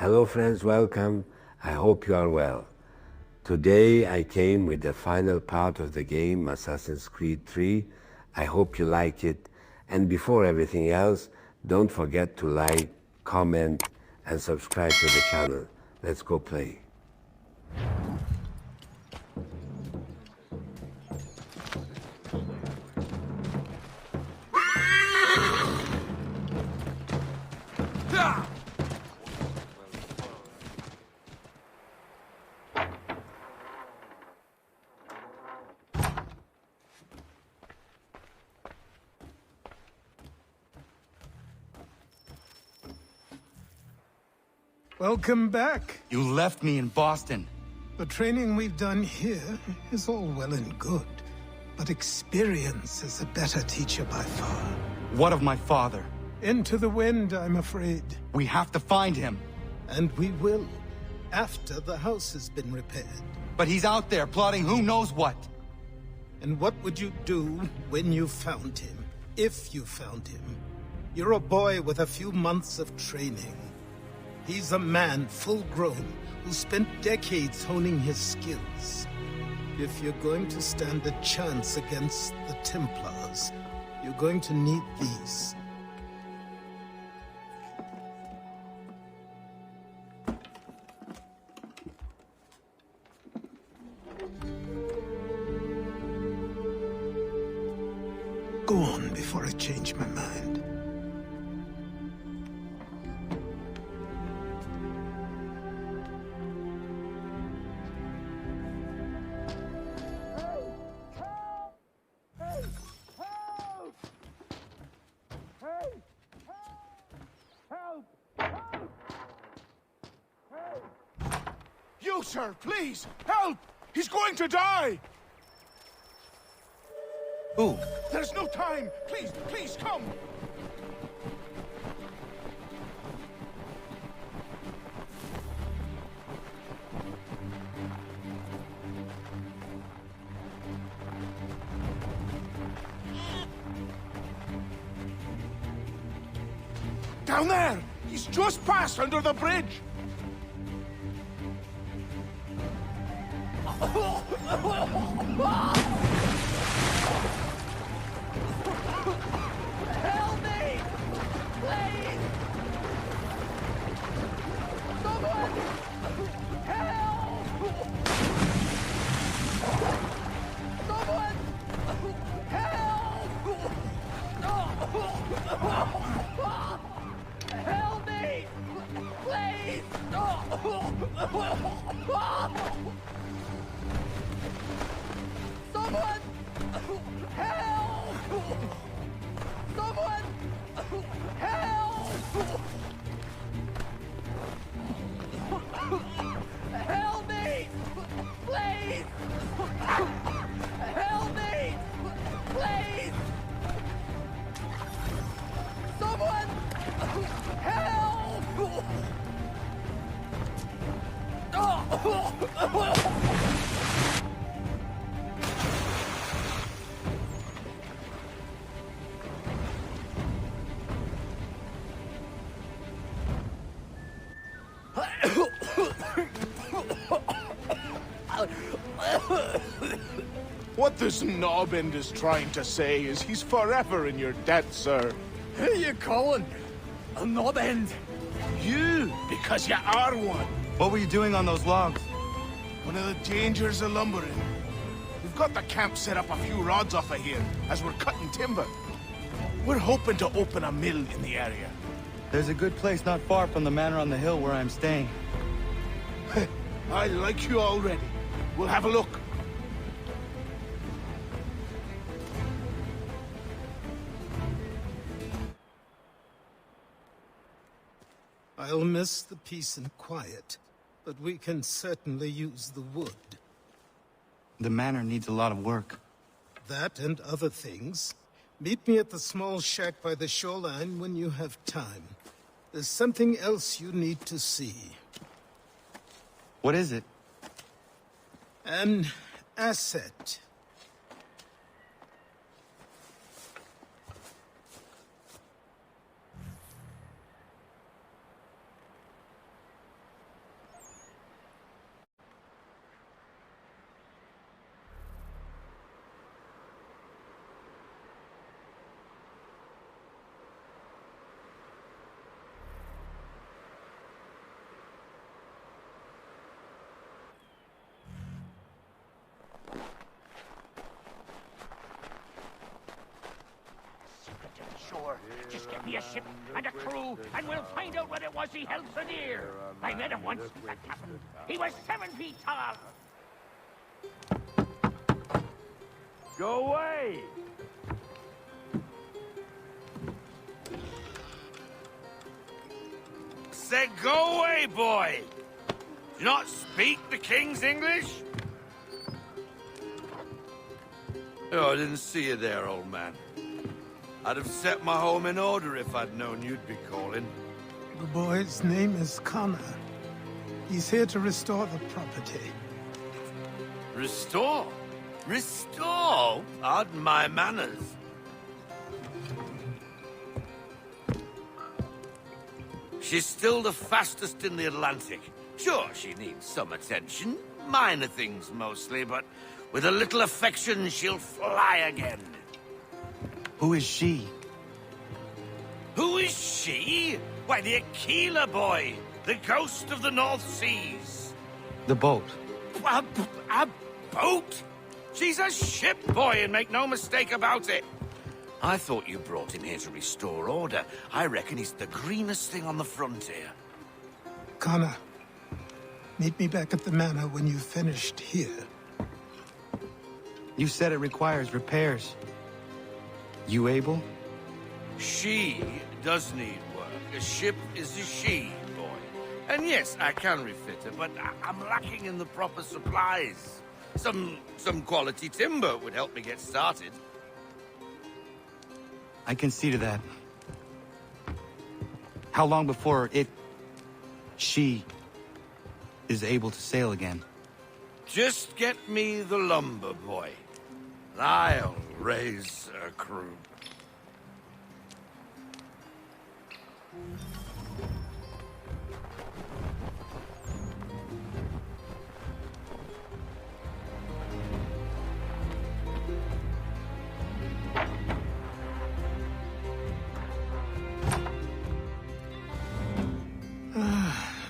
Hello friends, welcome. I hope you are well. Today I came with the final part of the game, Assassin's Creed 3. I hope you like it. And before everything else, don't forget to like, comment, and subscribe to the channel. Let's go play. Welcome back. You left me in Boston. The training we've done here is all well and good, but experience is a better teacher by far. What of my father? Into the wind, I'm afraid. We have to find him. And we will, after the house has been repaired. But he's out there plotting who knows what. And what would you do when you found him? If you found him? You're a boy with a few months of training. He's a man full grown who spent decades honing his skills. If you're going to stand a chance against the Templars, you're going to need these. Go on before I change my mind. You, sir, please, help! He's going to die! Who? There's no time! Please, please, come! Down there! He's just passed under the bridge! Help me! Please! Someone! Help! Someone! Help! Help me! Please! Someone! Help! Someone! Help! Help me! Please! Help me! Please! Someone! Help! What this knobend is trying to say is he's forever in your debt, sir. Who you calling? A knobend? You, because you are one. What were you doing on those logs? One of the dangers of lumbering. We've got the camp set up a few rods off of here, as we're cutting timber. We're hoping to open a mill in the area. There's a good place not far from the manor on the hill where I'm staying. I like you already. We'll have a look. I'll miss the peace and quiet, but we can certainly use the wood. The manor needs a lot of work. That and other things. Meet me at the small shack by the shoreline when you have time. There's something else you need to see. What is it? An asset. shore. Just get me a ship and a crew, and we'll find out what it was he held so dear. I met him once, that captain. He was 7 feet tall. Go away! Said go away, boy! Do you not speak the King's English? Oh, I didn't see you there, old man. I'd have set my home in order if I'd known you'd be calling. The boy's name is Connor. He's here to restore the property. Restore? Restore? Pardon my manners. She's still the fastest in the Atlantic. Sure, she needs some attention. Minor things mostly, but with a little affection, she'll fly again. Who is she? Who is she? Why, the Aquila boy, the ghost of the North Seas. The boat. A boat? She's a ship, boy, and make no mistake about it. I thought you brought him here to restore order. I reckon he's the greenest thing on the frontier. Connor, meet me back at the manor when you've finished here. You said it requires repairs. You able? She does need work. A ship is a she, boy. And yes, I can refit her, but I'm lacking in the proper supplies. Some quality timber would help me get started. I can see to that. How long before she is able to sail again? Just get me the lumber, boy. And I'll raise a crew.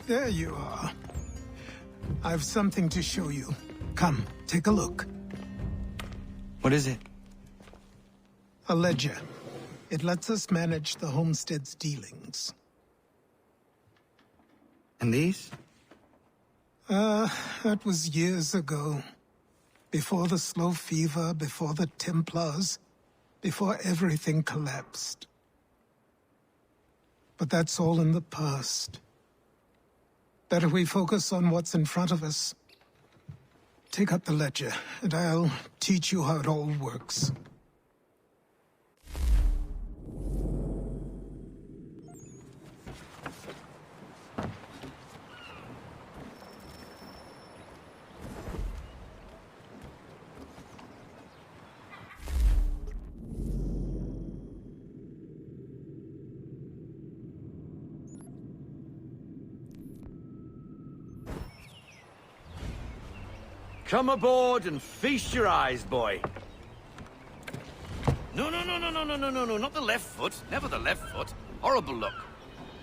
There you are. I've something to show you. Come, take a look. What is it? A ledger. It lets us manage the homestead's dealings. And these? That was years ago. Before the slow fever, before the Templars, before everything collapsed. But that's all in the past. Better we focus on what's in front of us. Take up the ledger, and I'll teach you how it all works. Come aboard and feast your eyes, boy. No, not the left foot. Never the left foot. Horrible look.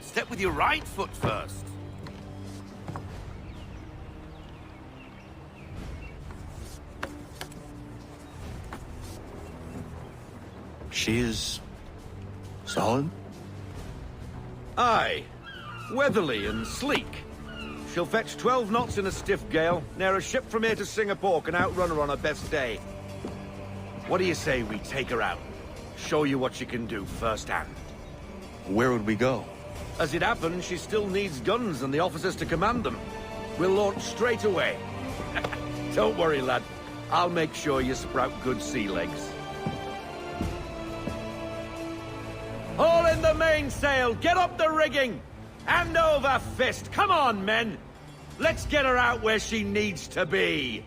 Step with your right foot first. She is solid? Aye. Weatherly and sleek. She'll fetch 12 knots in a stiff gale, near a ship from here to Singapore can outrun her on her best day. What do you say we take her out? Show you what she can do firsthand. Where would we go? As it happens, she still needs guns and the officers to command them. We'll launch straight away. Don't worry, lad. I'll make sure you sprout good sea legs. All in the mainsail! Get up the rigging! Hand over fist! Come on, men! Let's get her out where she needs to be!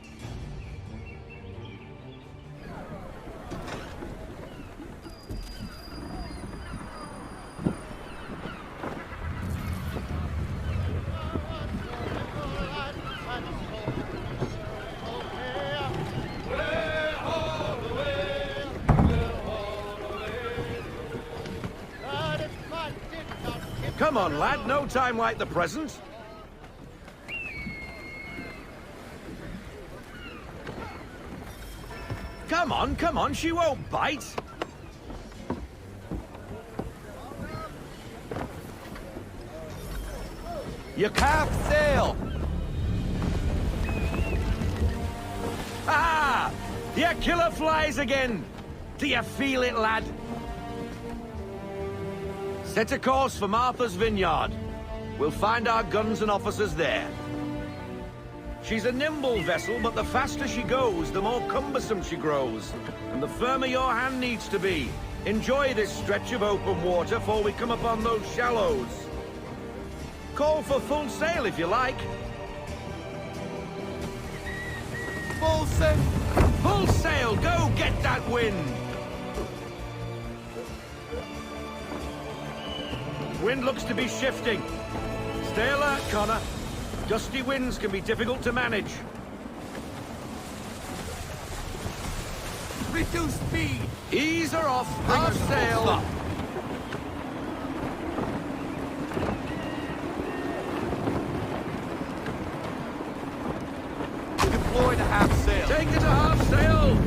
Come on, lad. No time like the present. Come on. She won't bite. You can't sail! Ah! Your killer flies again! Do you feel it, lad? Set a course for Martha's Vineyard. We'll find our guns and officers there. She's a nimble vessel, but the faster she goes, the more cumbersome she grows. And the firmer your hand needs to be. Enjoy this stretch of open water before we come upon those shallows. Call for full sail if you like. Full sail! Full sail! Go get that wind! Wind looks to be shifting. Stay alert, Connor. Gusty winds can be difficult to manage. Reduce speed! Ease her off, half sail. Deploy the half sail. Take it to half sail.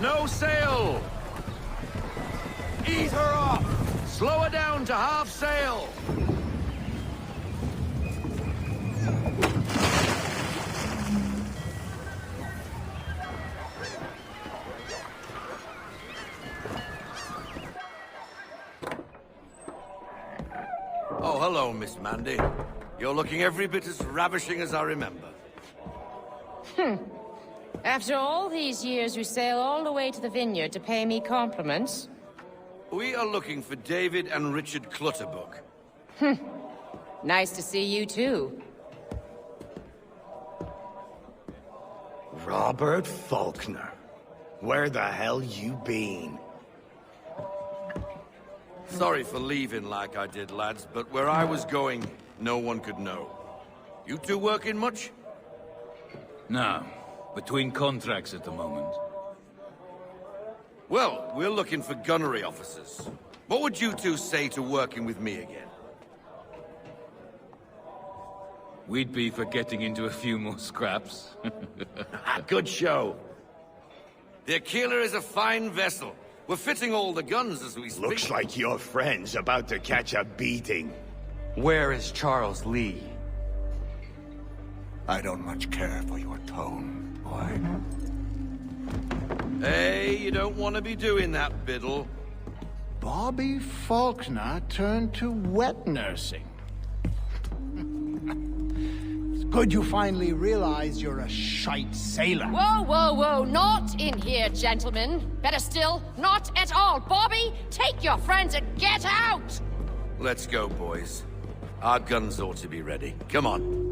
No sail! Ease her off! Slow her down to half sail! Oh, hello, Miss Mandy. You're looking every bit as ravishing as I remember. After all these years, you sail all the way to the vineyard to pay me compliments? We are looking for David and Richard Clutterbuck. Nice to see you, too. Robert Faulkner. Where the hell you been? Sorry for leaving like I did, lads, but where I was going, no one could know. You two working much? No. Between contracts at the moment. Well, we're looking for gunnery officers. What would you two say to working with me again? We'd be for getting into a few more scraps. Good show. The Aquila is a fine vessel. We're fitting all the guns as we speak. Looks like your friend's about to catch a beating. Where is Charles Lee? I don't much care for your tone, boy. Hey, you don't want to be doing that, Biddle. Bobby Faulkner turned to wet nursing. It's good you finally realize you're a shite sailor. Whoa, whoa, whoa, not in here, gentlemen. Better still, not at all. Bobby, take your friends and get out! Let's go, boys. Our guns ought to be ready. Come on.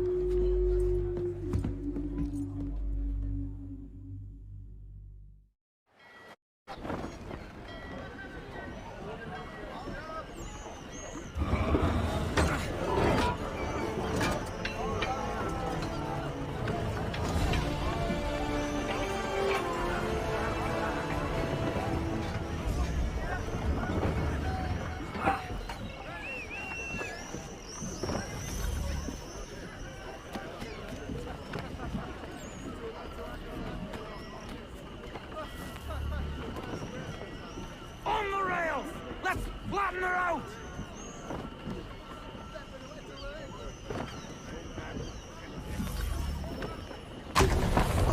On the rails! Let's flatten her out!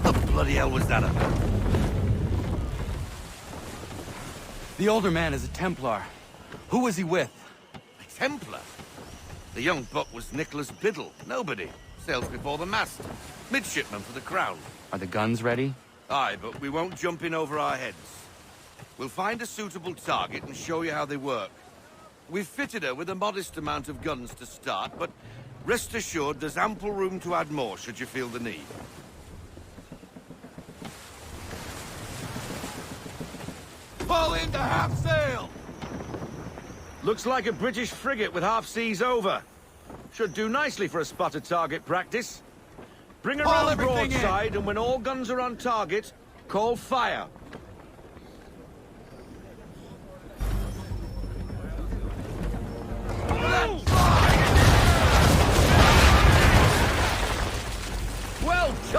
What the bloody hell was that about? The older man is a Templar. Who was he with? A Templar? The young buck was Nicholas Biddle. Nobody. Sails before the mast. Midshipman for the Crown. Are the guns ready? Aye, but we won't jump in over our heads. We'll find a suitable target and show you how they work. We've fitted her with a modest amount of guns to start, but rest assured there's ample room to add more should you feel the need. Fall into half sail! Looks like a British frigate with half seas over. Should do nicely for a spotted target practice. Bring her Haul round everything in. broadside, and when all guns are on target, call fire.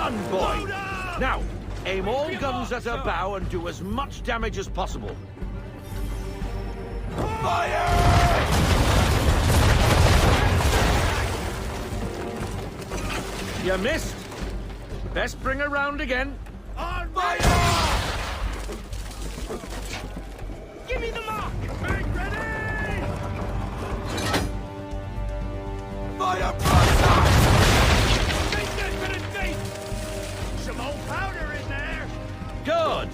done, boy! Now, aim all guns at her bow and do as much damage as possible. You missed. Best bring her round again. On fire! Give me the mark! Make ready! Fire broadside! Take that for the date! Some old powder in there! Good.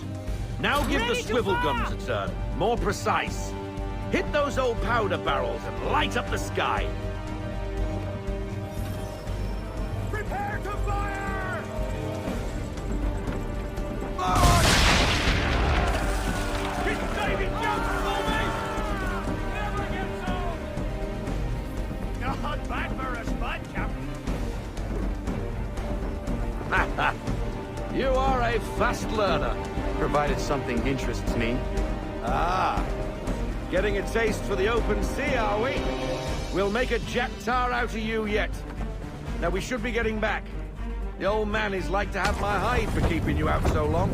Now give the Ready to swivel fire! guns a turn. More precise. Hit those old powder barrels and light up the sky. Prepare to fire! It's Davy Jones for me! Never gets old! Not bad for a spud, Captain. You are a fast learner. Provided something interests me. Ah. Getting a taste for the open sea, are we? We'll make a jack tar out of you yet. Now we should be getting back. The old man is like to have my hide for keeping you out so long.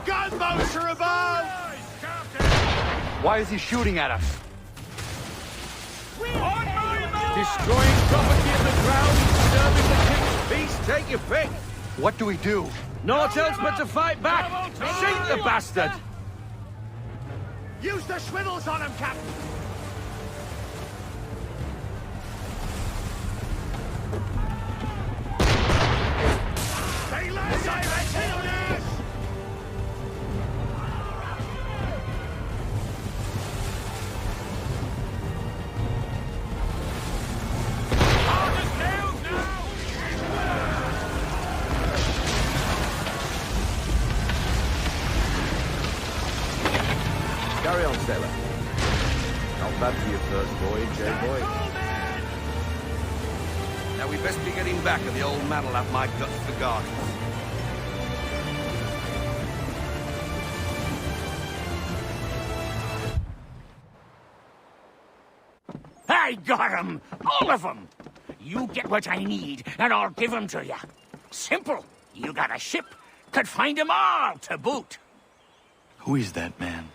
Gunboats are above! Why is he shooting at us? Destroying property in the ground, disturbing the king's peace, take your pick. What do we do? Naught else but to fight back. Shoot the bastard. Use the swivels on him, Captain! They land siren! Carry on, sailor. Not bad for your first voyage, eh, boy? Now we best be getting back, or the old man will have my guts for gardens. I got 'em! All of 'em! You get what I need, and I'll give 'em to you. Simple. You got a ship, could find 'em all to boot. Who is that man?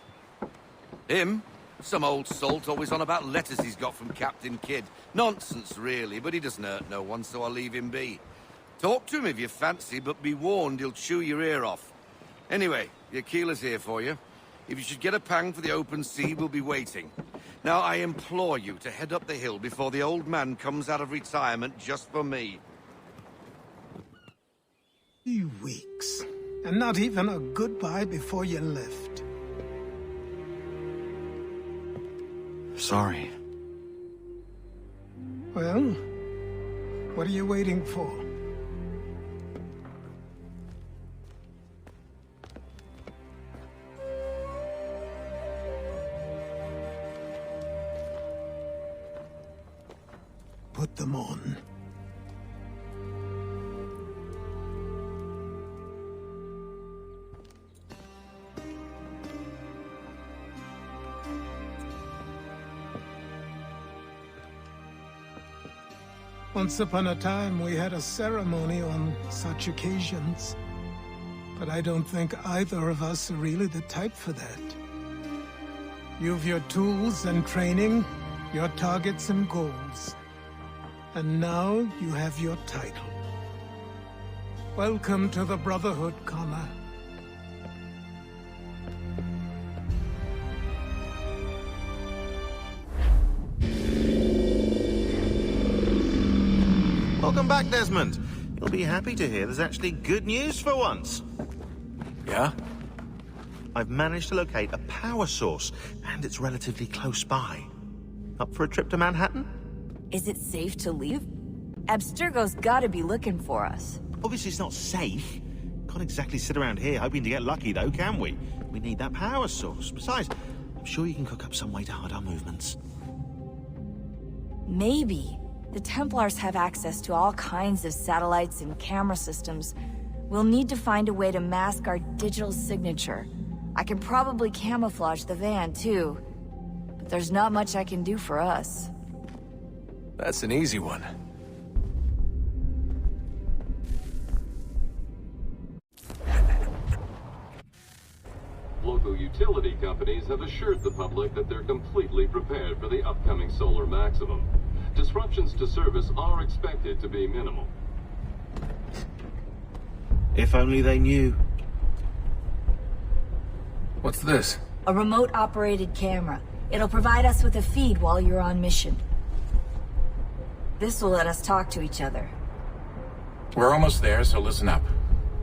Him? Some old salt always on about letters he's got from Captain Kidd. Nonsense, really, but he doesn't hurt no one, so I'll leave him be. Talk to him if you fancy, but be warned he'll chew your ear off. Anyway, your keeler's here for you. If you should get a pang for the open sea, we'll be waiting. Now, I implore you to head up the hill before the old man comes out of retirement just for me. 3 weeks, and not even a goodbye before you left. Sorry. Well, what are you waiting for? Put them on. Once upon a time, we had a ceremony on such occasions. But I don't think either of us are really the type for that. You've your tools and training, your targets and goals. And now you have your title. Welcome to the Brotherhood, Connor. Welcome back, Desmond. You'll be happy to hear there's actually good news for once. Yeah? I've managed to locate a power source, and it's relatively close by. Up for a trip to Manhattan? Is it safe to leave? Abstergo's gotta be looking for us. Obviously it's not safe. Can't exactly sit around here hoping to get lucky, though, can we? We need that power source. Besides, I'm sure you can cook up some way to hide our movements. Maybe. The Templars have access to all kinds of satellites and camera systems. We'll need to find a way to mask our digital signature. I can probably camouflage the van, too. But there's not much I can do for us. That's an easy one. Local utility companies have assured the public that they're completely prepared for the upcoming solar maximum. Disruptions to service are expected to be minimal. If only they knew. What's this? A remote-operated camera. It'll provide us with a feed while you're on mission. This will let us talk to each other. We're almost there, so listen up.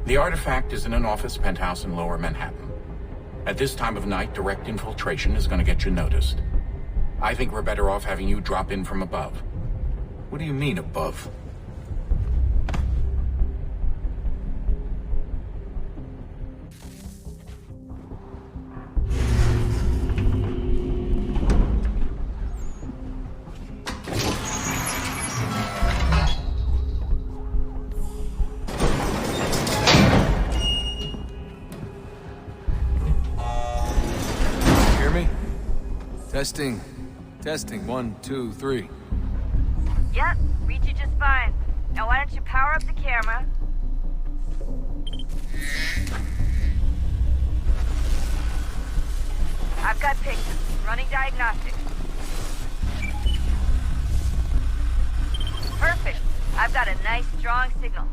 The artifact is in an office penthouse in Lower Manhattan. At this time of night, direct infiltration is going to get you noticed. I think we're better off having you drop in from above. What do you mean, above? Testing. Testing. 1, 2, 3. Yep, reach you just fine. Now why don't you power up the camera? I've got pictures. Running diagnostics. Perfect. I've got a nice, strong signal.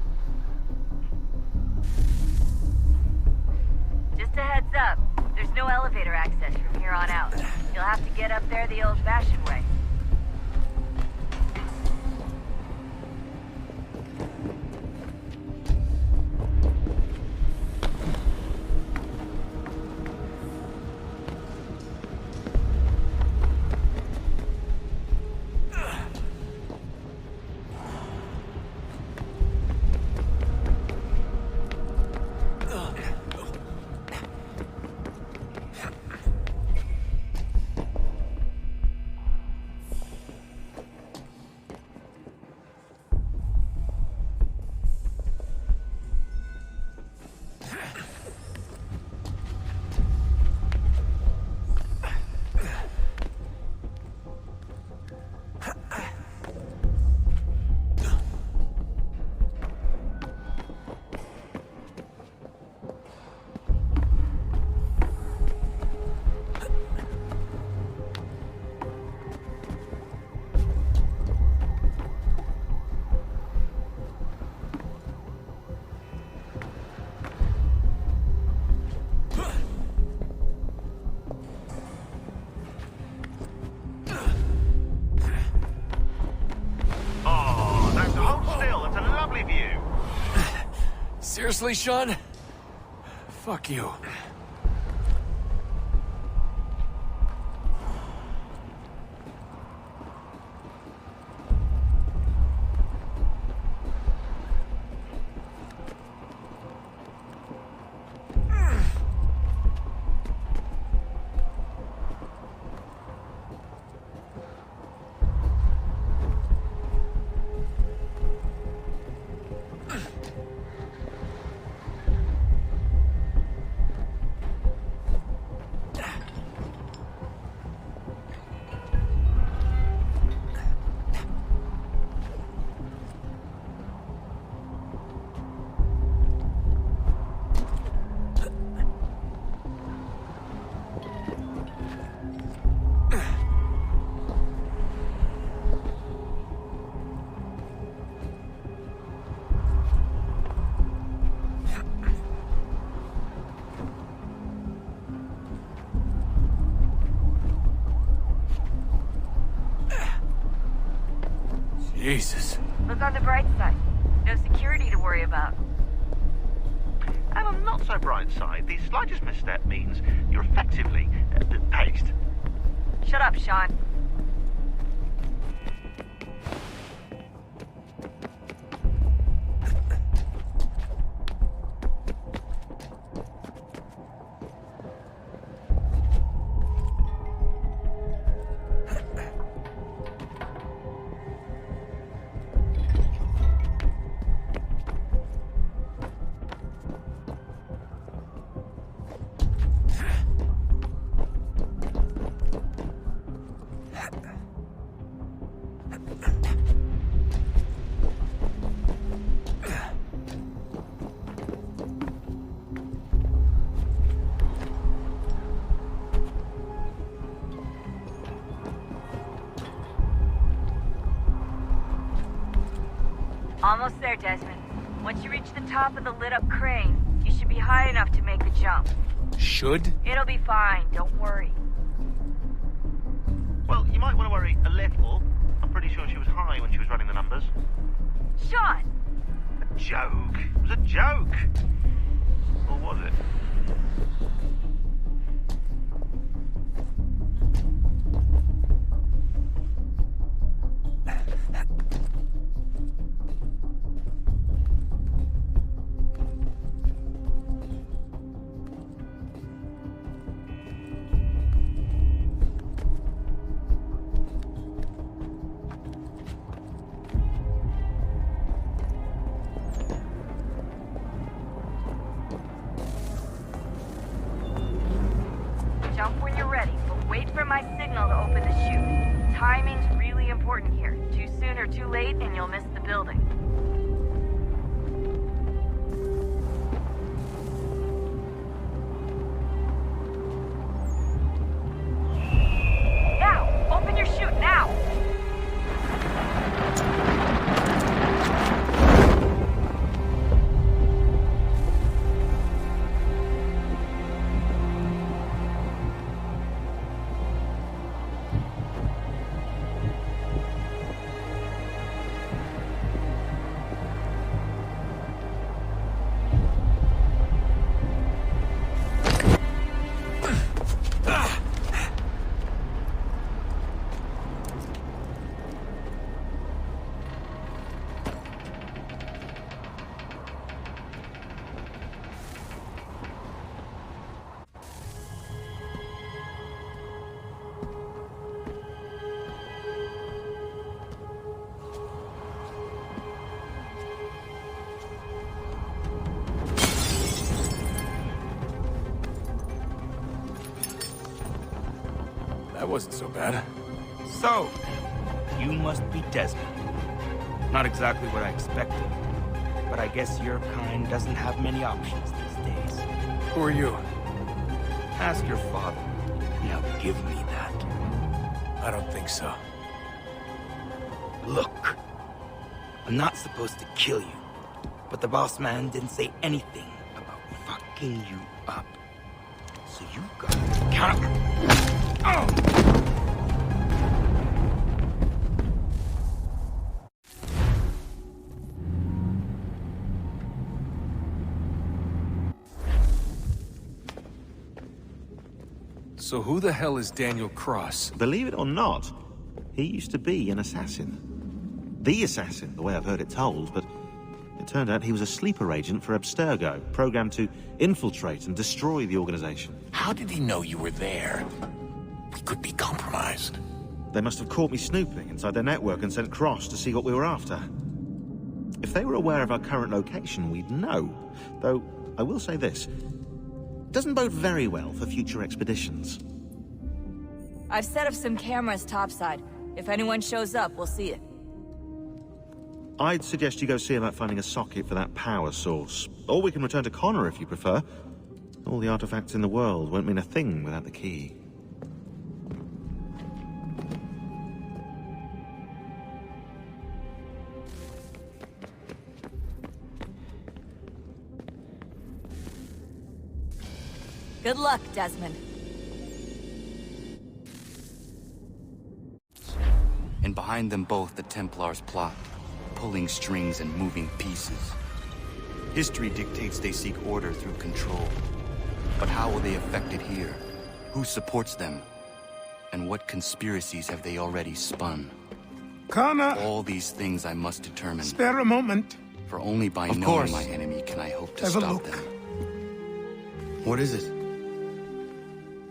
Just a heads up. There's no elevator access from here on out. You'll have to get up there the old-fashioned way. Seriously, Sean? Fuck you. Jesus. Look on the bright side. No security to worry about. And on the not so bright side, the slightest misstep means you're effectively paced. Shut up, Sean. Almost there, Desmond. Once you reach the top of the lit-up crane, you should be high enough to make the jump. Should? It'll be fine, don't worry. Well, you might want to worry a little. I'm pretty sure she was high when she was running the numbers. Sean! A joke. It was a joke. Or was it? Jump when you're ready, but wait for my signal to open the chute. Timing's really important here. Too soon or too late, and you'll miss the building. Now! Open your chute, now! That wasn't so bad. So, you must be Desmond. Not exactly what I expected, but I guess your kind doesn't have many options these days. Who are you? Ask your father. Now give me that. I don't think so. Look, I'm not supposed to kill you, but the boss man didn't say anything about fucking you up. So you gotta count up. Oh! So who the hell is Daniel Cross? Believe it or not, he used to be an assassin. The assassin, the way I've heard it told, but it turned out he was a sleeper agent for Abstergo, programmed to infiltrate and destroy the organization. How did he know you were there? We could be compromised. They must have caught me snooping inside their network and sent Cross to see what we were after. If they were aware of our current location, we'd know. Though, I will say this. Doesn't bode very well for future expeditions. I've set up some cameras topside. If anyone shows up, we'll see it. I'd suggest you go see about finding a socket for that power source. Or we can return to Connor if you prefer. All the artifacts in the world won't mean a thing without the key. Good luck, Desmond. And behind them both, the Templars plot, pulling strings and moving pieces. History dictates they seek order through control. But how will they affect it here? Who supports them? And what conspiracies have they already spun? Connor! All these things I must determine. Spare a moment. For only by Of knowing course. my enemy can I hope to Have a stop look. them. What is it?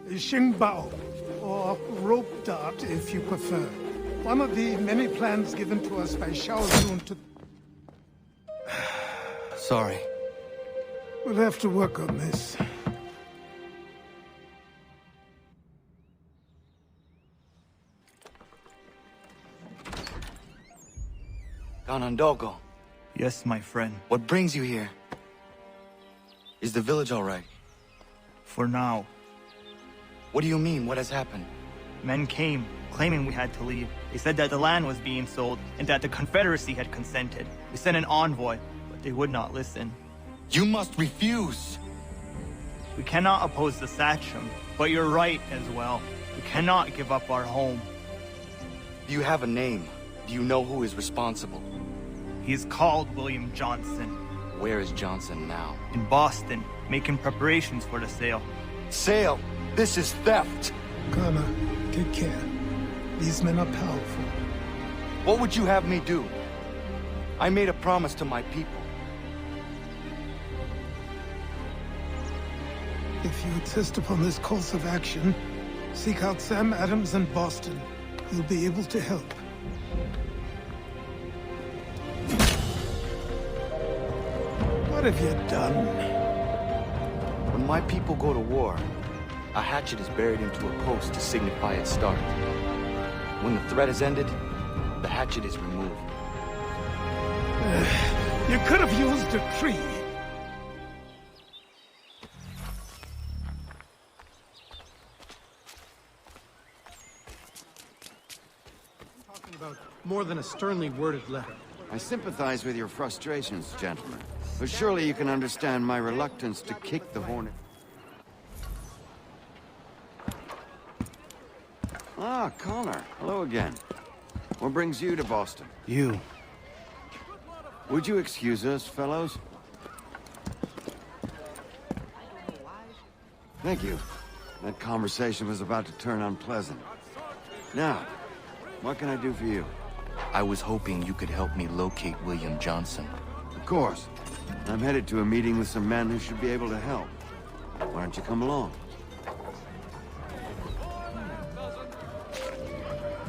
Xingbao, or rope dart if you prefer. One of the many plans given to us by Shao Zun to... Sorry. We'll have to work on this. Ganondogo. Yes, my friend. What brings you here? Is the village all right? For now. What do you mean? What has happened? Men came, claiming we had to leave. They said that the land was being sold and that the Confederacy had consented. We sent an envoy, but they would not listen. You must refuse! We cannot oppose the Sachem, but you're right as well. We cannot give up our home. Do you have a name? Do you know who is responsible? He's called William Johnson. Where is Johnson now? In Boston, making preparations for the sale. Sale? This is theft! Connor, take care. These men are powerful. What would you have me do? I made a promise to my people. If you insist upon this course of action, seek out Sam Adams in Boston. He'll be able to help. What have you done? When my people go to war, a hatchet is buried into a post to signify its start. When the threat is ended, the hatchet is removed. You could have used a tree. Talking about more than a sternly worded letter. I sympathize with your frustrations, gentlemen. But surely you can understand my reluctance to kick the Hornet. Ah, Connor. Hello again. What brings you to Boston? You. Would you excuse us, fellows? Thank you. That conversation was about to turn unpleasant. Now, what can I do for you? I was hoping you could help me locate William Johnson. Of course. I'm headed to a meeting with some men who should be able to help. Why don't you come along?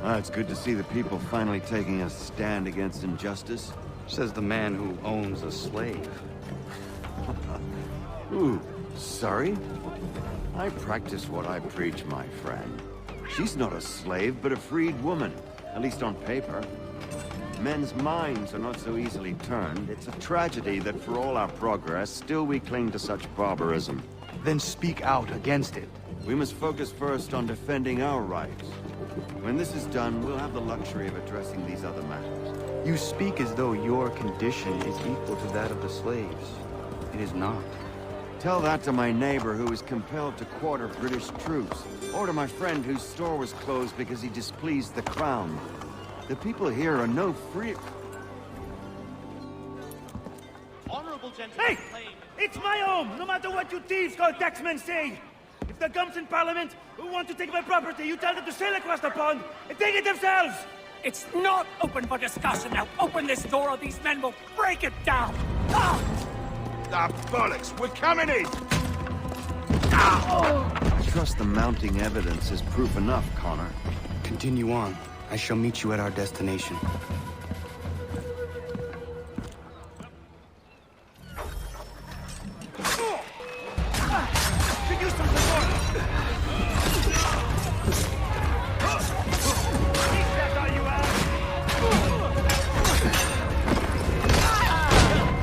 It's good to see the people finally taking a stand against injustice. Says the man who owns a slave. Ooh, sorry? I practice what I preach, my friend. She's not a slave, but a freed woman. At least on paper. Men's minds are not so easily turned. It's a tragedy that for all our progress, still we cling to such barbarism. Then speak out against it. We must focus first on defending our rights. When this is done, we'll have the luxury of addressing these other matters. You speak as though your condition is equal to that of the slaves. It is not. Tell that to my neighbor who was compelled to quarter British troops, or to my friend whose store was closed because he displeased the crown. The people here are no free... Honorable gentlemen... Hey! It's my home, no matter what you thieves called taxmen say! If the gums in Parliament who want to take my property, you tell them to sail across the pond and take it themselves! It's not open for discussion now. Open this door or these men will break it down! Ah, bollocks! We're coming in! I trust the mounting evidence is proof enough, Connor. Continue on. I shall meet you at our destination. Could use some support! That's all you have!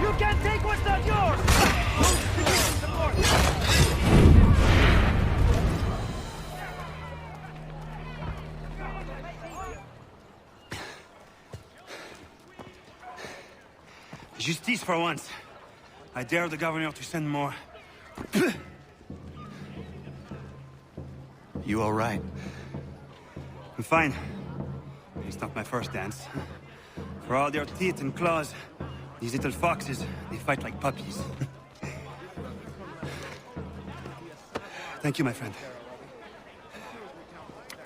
You can't take what's not yours! Could use some support! Justice for once. I dare the governor to send more. You all right? I'm fine. It's not my first dance. For all their teeth and claws, these little foxes, they fight like puppies. Thank you, my friend.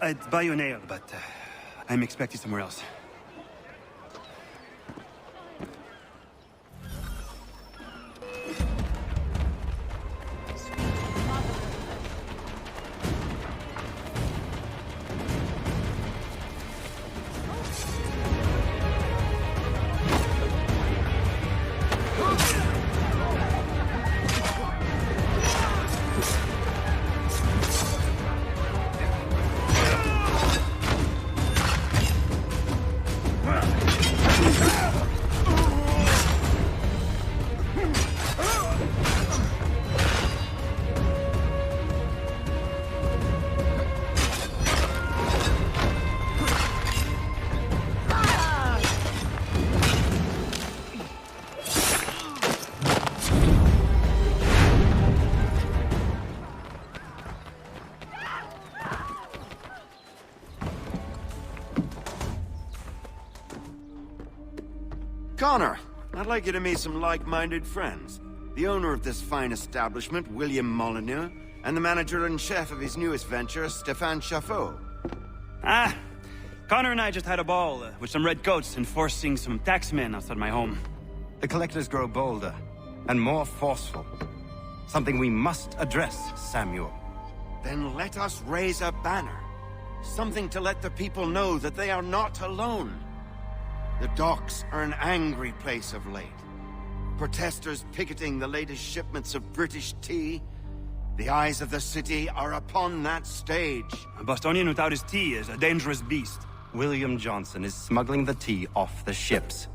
I'd buy you an ale, but I'm expected somewhere else. Connor, I'd like you to meet some like-minded friends. The owner of this fine establishment, William Molyneux, and the manager and chef of his newest venture, Stéphane Chaffeau. Ah, Connor and I just had a ball with some redcoats enforcing some taxmen outside my home. The collectors grow bolder and more forceful. Something we must address, Samuel. Then let us raise a banner. Something to let the people know that they are not alone. The docks are an angry place of late. Protesters picketing the latest shipments of British tea. The eyes of the city are upon that stage. A Bostonian without his tea is a dangerous beast. William Johnson is smuggling the tea off the ships.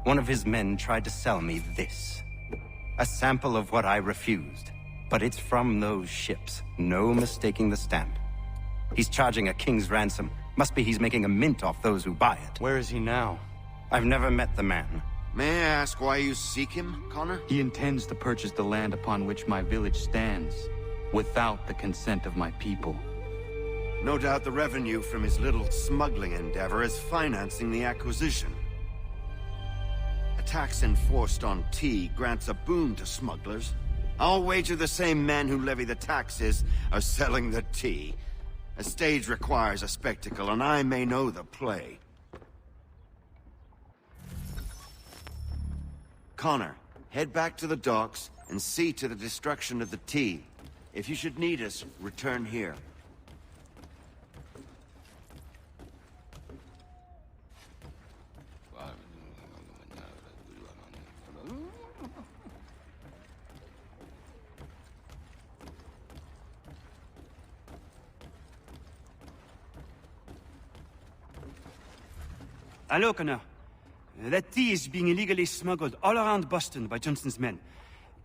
One of his men tried to sell me this. A sample of what I refused. But it's from those ships. No mistaking the stamp. He's charging a king's ransom. Must be he's making a mint off those who buy it. Where is he now? I've never met the man. May I ask why you seek him, Connor? He intends to purchase the land upon which my village stands, without the consent of my people. No doubt the revenue from his little smuggling endeavor is financing the acquisition. A tax enforced on tea grants a boon to smugglers. I'll wager the same men who levy the taxes are selling the tea. A stage requires a spectacle, and I may know the play. Connor, head back to the docks and see to the destruction of the tea. If you should need us, return here. Hello, Connor. That tea is being illegally smuggled all around Boston by Johnson's men.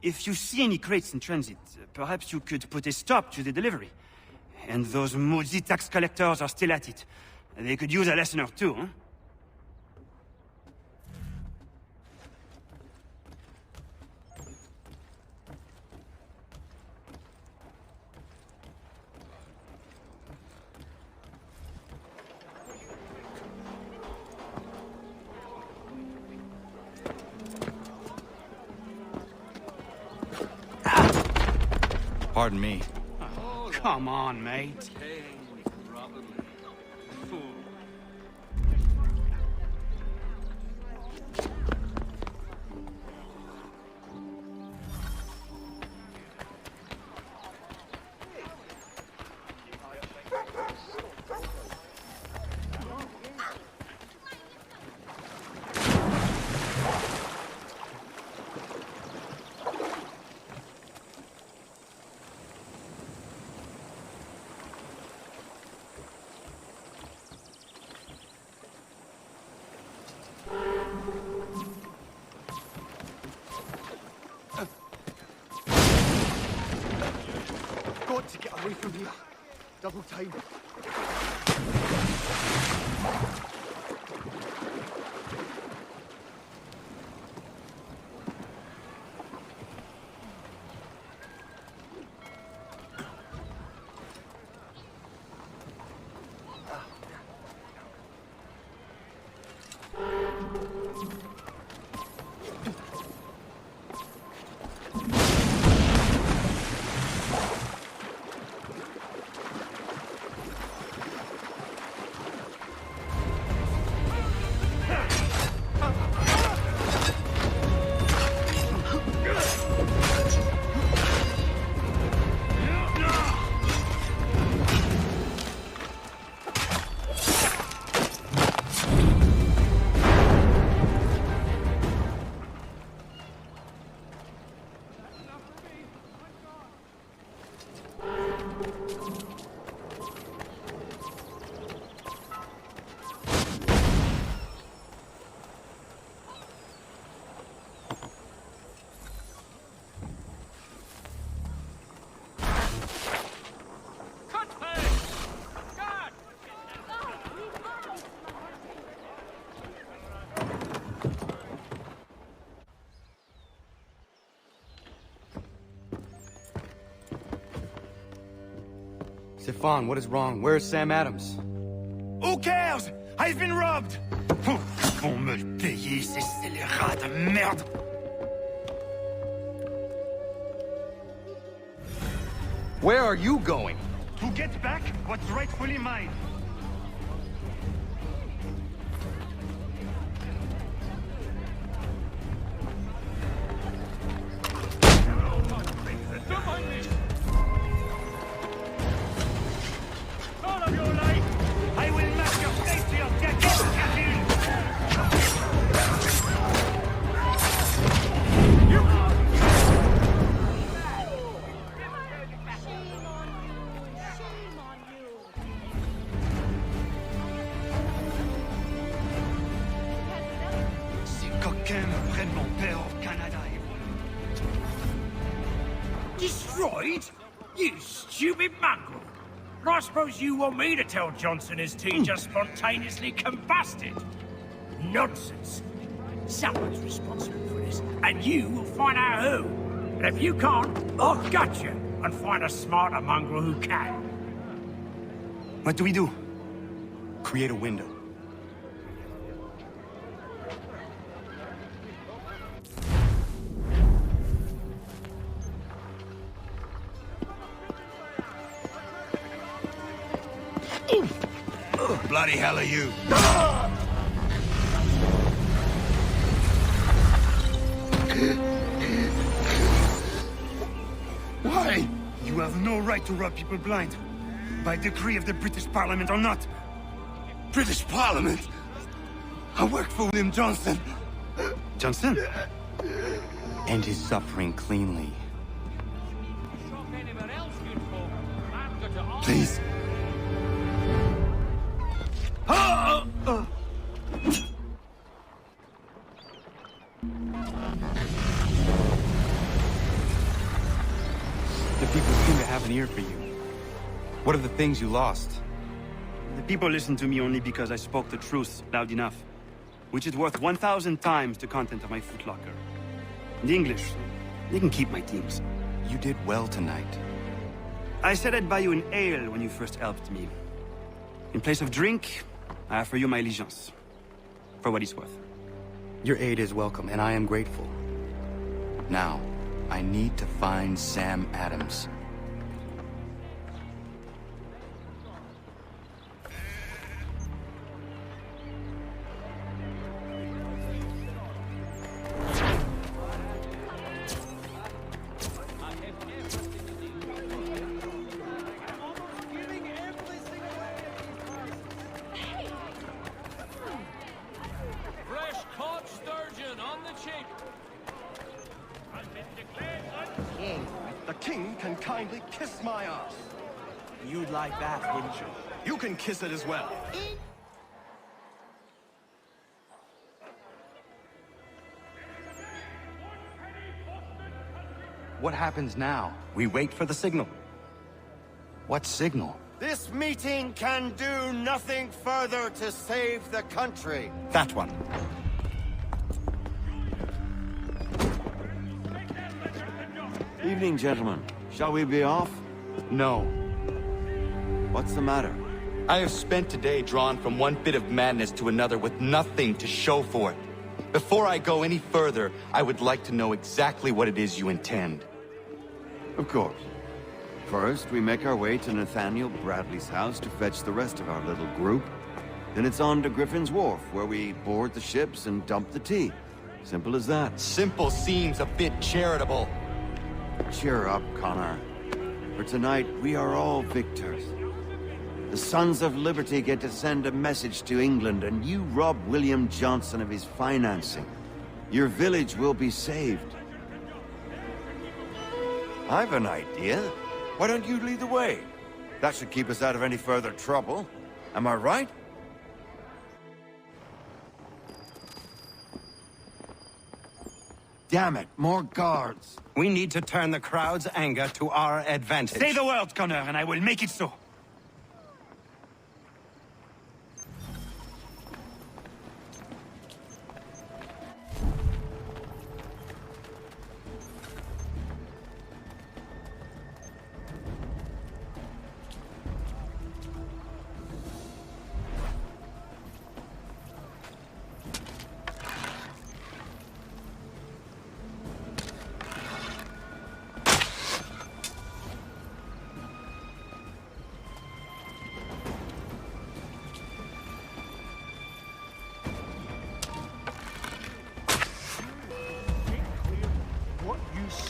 If you see any crates in transit, perhaps you could put a stop to the delivery. And those moody tax collectors are still at it. They could use a lesson or two, huh? Pardon me. Oh, come on, mate. Got to get away from here. Double time. Stefan, what is wrong? Where's Sam Adams? Who cares? I've been robbed! vont me le payer, ces scélérats de merde! Where are you going? To get back what's rightfully mine. All of your life, I will match your face to your jacket, Ces coquins me prennent mon père au Canada et Destroyed? You stupid mongrel! I suppose you want me to tell Johnson his tea just spontaneously combusted? Nonsense. Someone's responsible for this, and you will find out who. And if you can't, I'll gut you and find a smarter mongrel who can. What do we do? Create a window. Bloody hell are you? Why? You have no right to rob people blind. By decree of the British Parliament or not. British Parliament? I work for William Johnson. Johnson? End his suffering cleanly. Please. The people seem to have an ear for you. What are the things you lost? The people listen to me only because I spoke the truth loud enough. Which is worth 1,000 times the content of my footlocker. The English, they can keep my teams. You did well tonight. I said I'd buy you an ale when you first helped me. In place of drink, I offer you my allegiance. For what it's worth. Your aid is welcome, and I am grateful. Now, I need to find Sam Adams. The king can kindly kiss my ass. You'd like that, wouldn't you? You can kiss it as well. What happens now? We wait for the signal. What signal? This meeting can do nothing further to save the country. That one. Evening, gentlemen. Shall we be off? No. What's the matter? I have spent today drawn from one bit of madness to another with nothing to show for it. Before I go any further, I would like to know exactly what it is you intend. Of course. First, we make our way to Nathaniel Bradley's house to fetch the rest of our little group. Then it's on to Griffin's Wharf, where we board the ships and dump the tea. Simple as that. Simple seems a bit charitable. Cheer up, Connor. For tonight, we are all victors. The Sons of Liberty get to send a message to England, and you rob William Johnson of his financing. Your village will be saved. I've an idea. Why don't you lead the way? That should keep us out of any further trouble. Am I right? Damn it, more guards. We need to turn the crowd's anger to our advantage. Say the word, Connor, and I will make it so.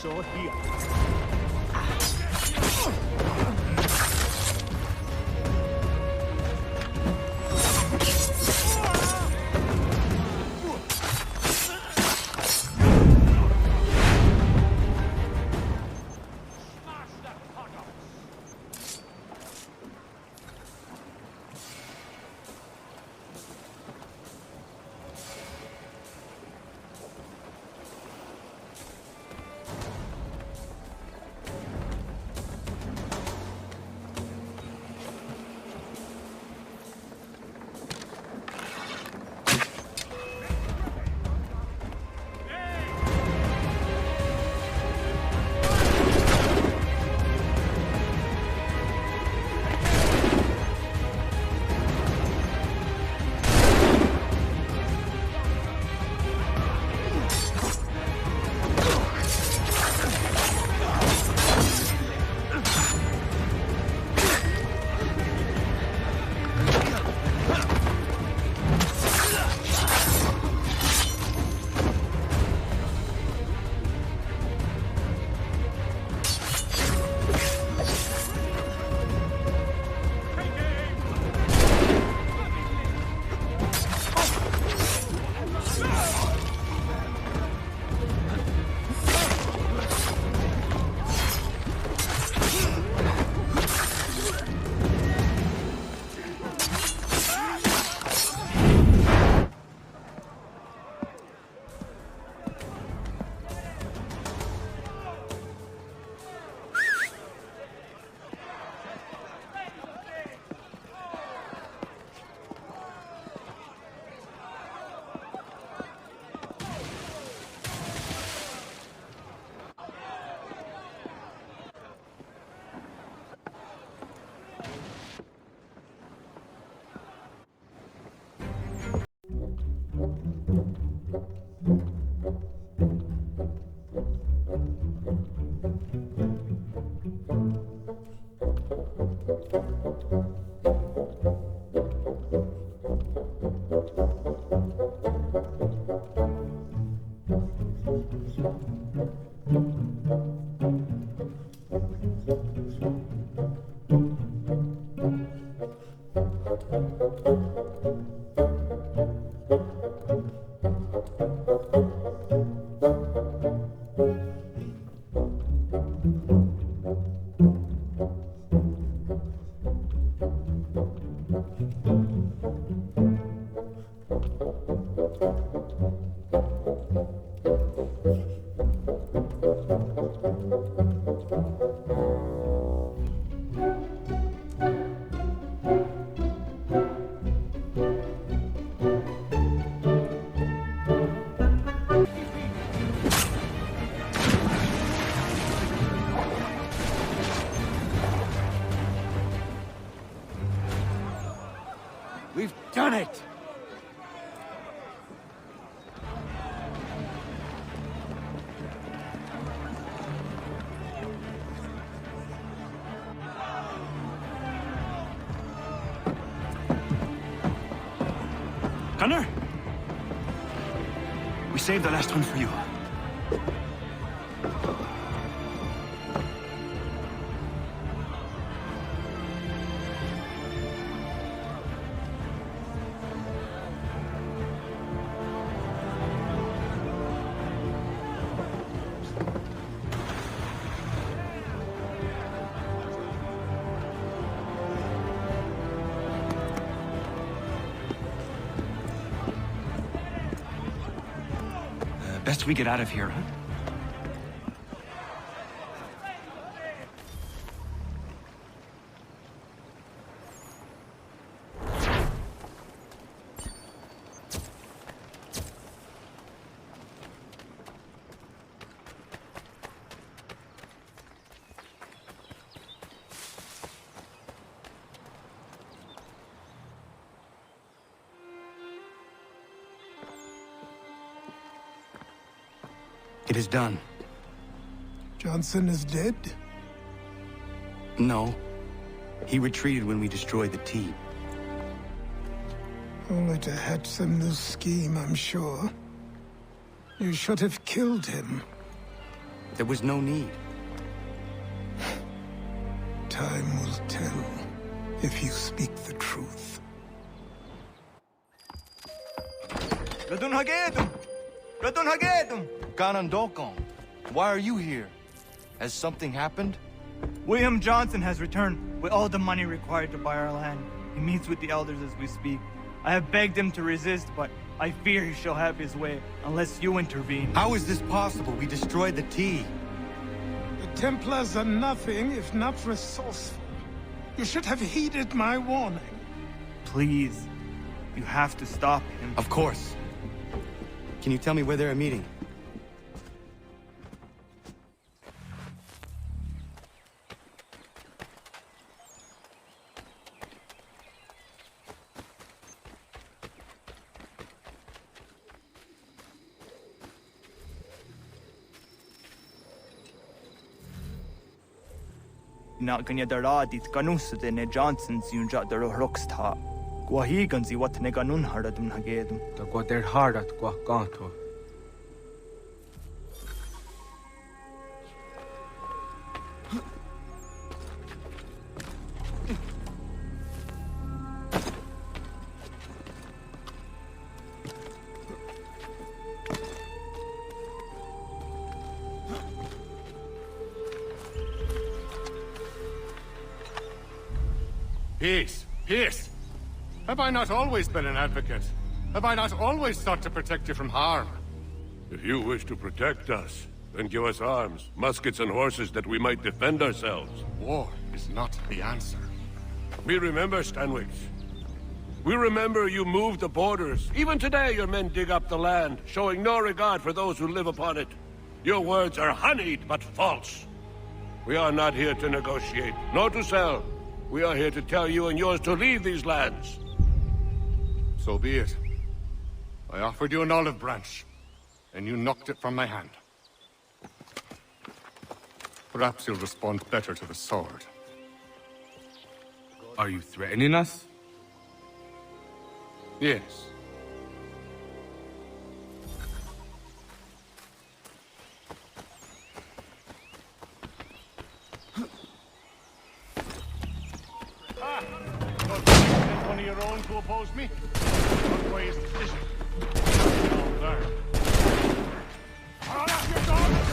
so here. We've done it! Gunnar? We saved the last one for you. Best we get out of here, huh? It is done. Johnson is dead? No. He retreated when we destroyed the T. Only to hatch some new scheme, I'm sure. You should have killed him. There was no need. Time will tell if you speak the truth. Ganondokon, why are you here? Has something happened? William Johnson has returned with all the money required to buy our land. He meets with the elders as we speak. I have begged him to resist, but I fear he shall have his way, unless you intervene. How is this possible? We destroyed the tea. The Templars are nothing if not resourceful. You should have heeded my warning. Please, you have to stop him. Of course. Can you tell me where they're meeting? Not gonna daradit ganusade ne Johnson's yunja daro rocksta. Guahigan zi what ne ganun haradum hagedum. The Guader Hardat Guaganto. Peace! Peace! Have I not always been an advocate? Have I not always sought to protect you from harm? If you wish to protect us, then give us arms, muskets and horses that we might defend ourselves. War is not the answer. We remember, Stanwix. We remember you moved the borders. Even today your men dig up the land, showing no regard for those who live upon it. Your words are honeyed, but false. We are not here to negotiate, nor to sell. We are here to tell you and yours to leave these lands. So be it. I offered you an olive branch, and you knocked it from my hand. Perhaps you'll respond better to the sword. Are you threatening us? Yes. One of your own to oppose me? What way is the decision? Down there. All off your dogs!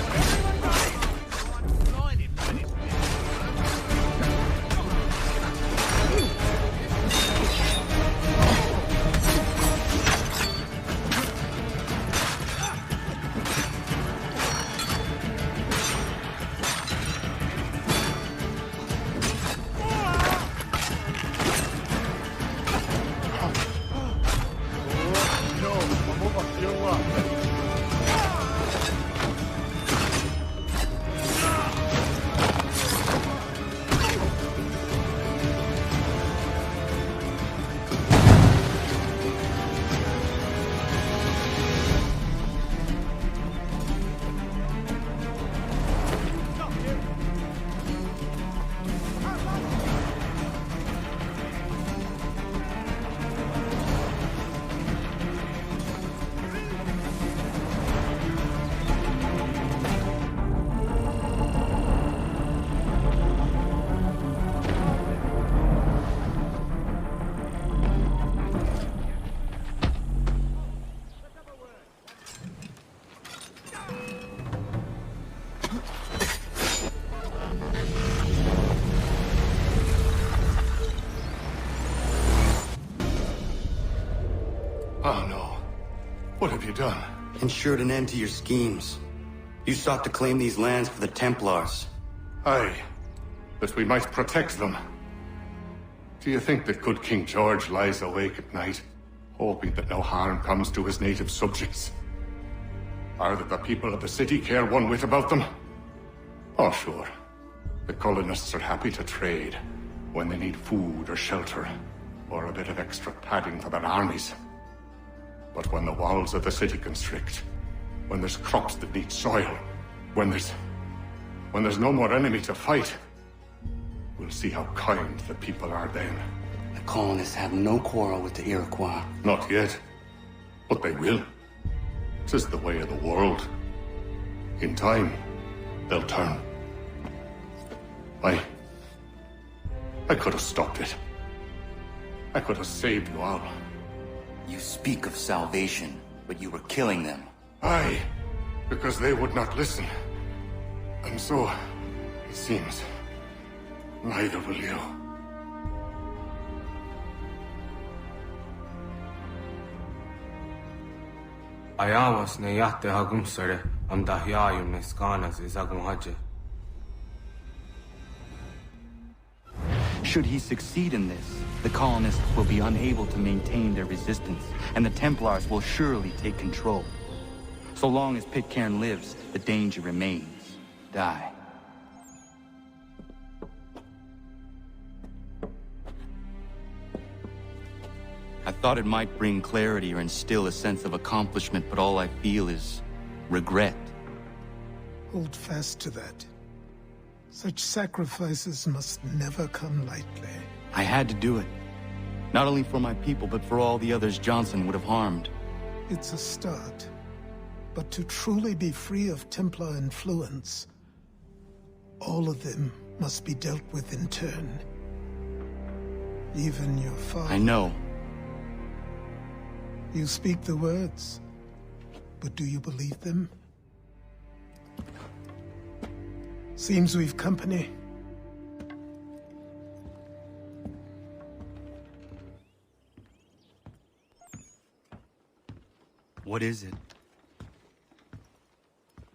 Oh no. What have you done? Ensured an end to your schemes. You sought to claim these lands for the Templars. Aye, that we might protect them. Do you think that good King George lies awake at night, hoping that no harm comes to his native subjects? Or that the people of the city care one whit about them? Oh, sure. The colonists are happy to trade when they need food or shelter, or a bit of extra padding for their armies. But when the walls of the city constrict, when there's crops that need soil, when there's no more enemy to fight, we'll see how kind the people are then. The colonists have no quarrel with the Iroquois. Not yet, but they will. 'Tis the way of the world. In time, they'll turn. I could have stopped it. I could have saved you all. You speak of salvation, but you were killing them. Aye, because they would not listen. And so, it seems, neither will you. Ayawas na yate hagum sare am dahyayu meskanas izagum haje. Should he succeed in this, the colonists will be unable to maintain their resistance, and the Templars will surely take control. So long as Pitcairn lives, the danger remains. Die. I thought it might bring clarity or instill a sense of accomplishment, but all I feel is regret. Hold fast to that. Such sacrifices must never come lightly. I had to do it. Not only for my people, but for all the others Johnson would have harmed. It's a start. But to truly be free of Templar influence, all of them must be dealt with in turn. Even your father. I know. You speak the words, but do you believe them? Seems we've company. What is it?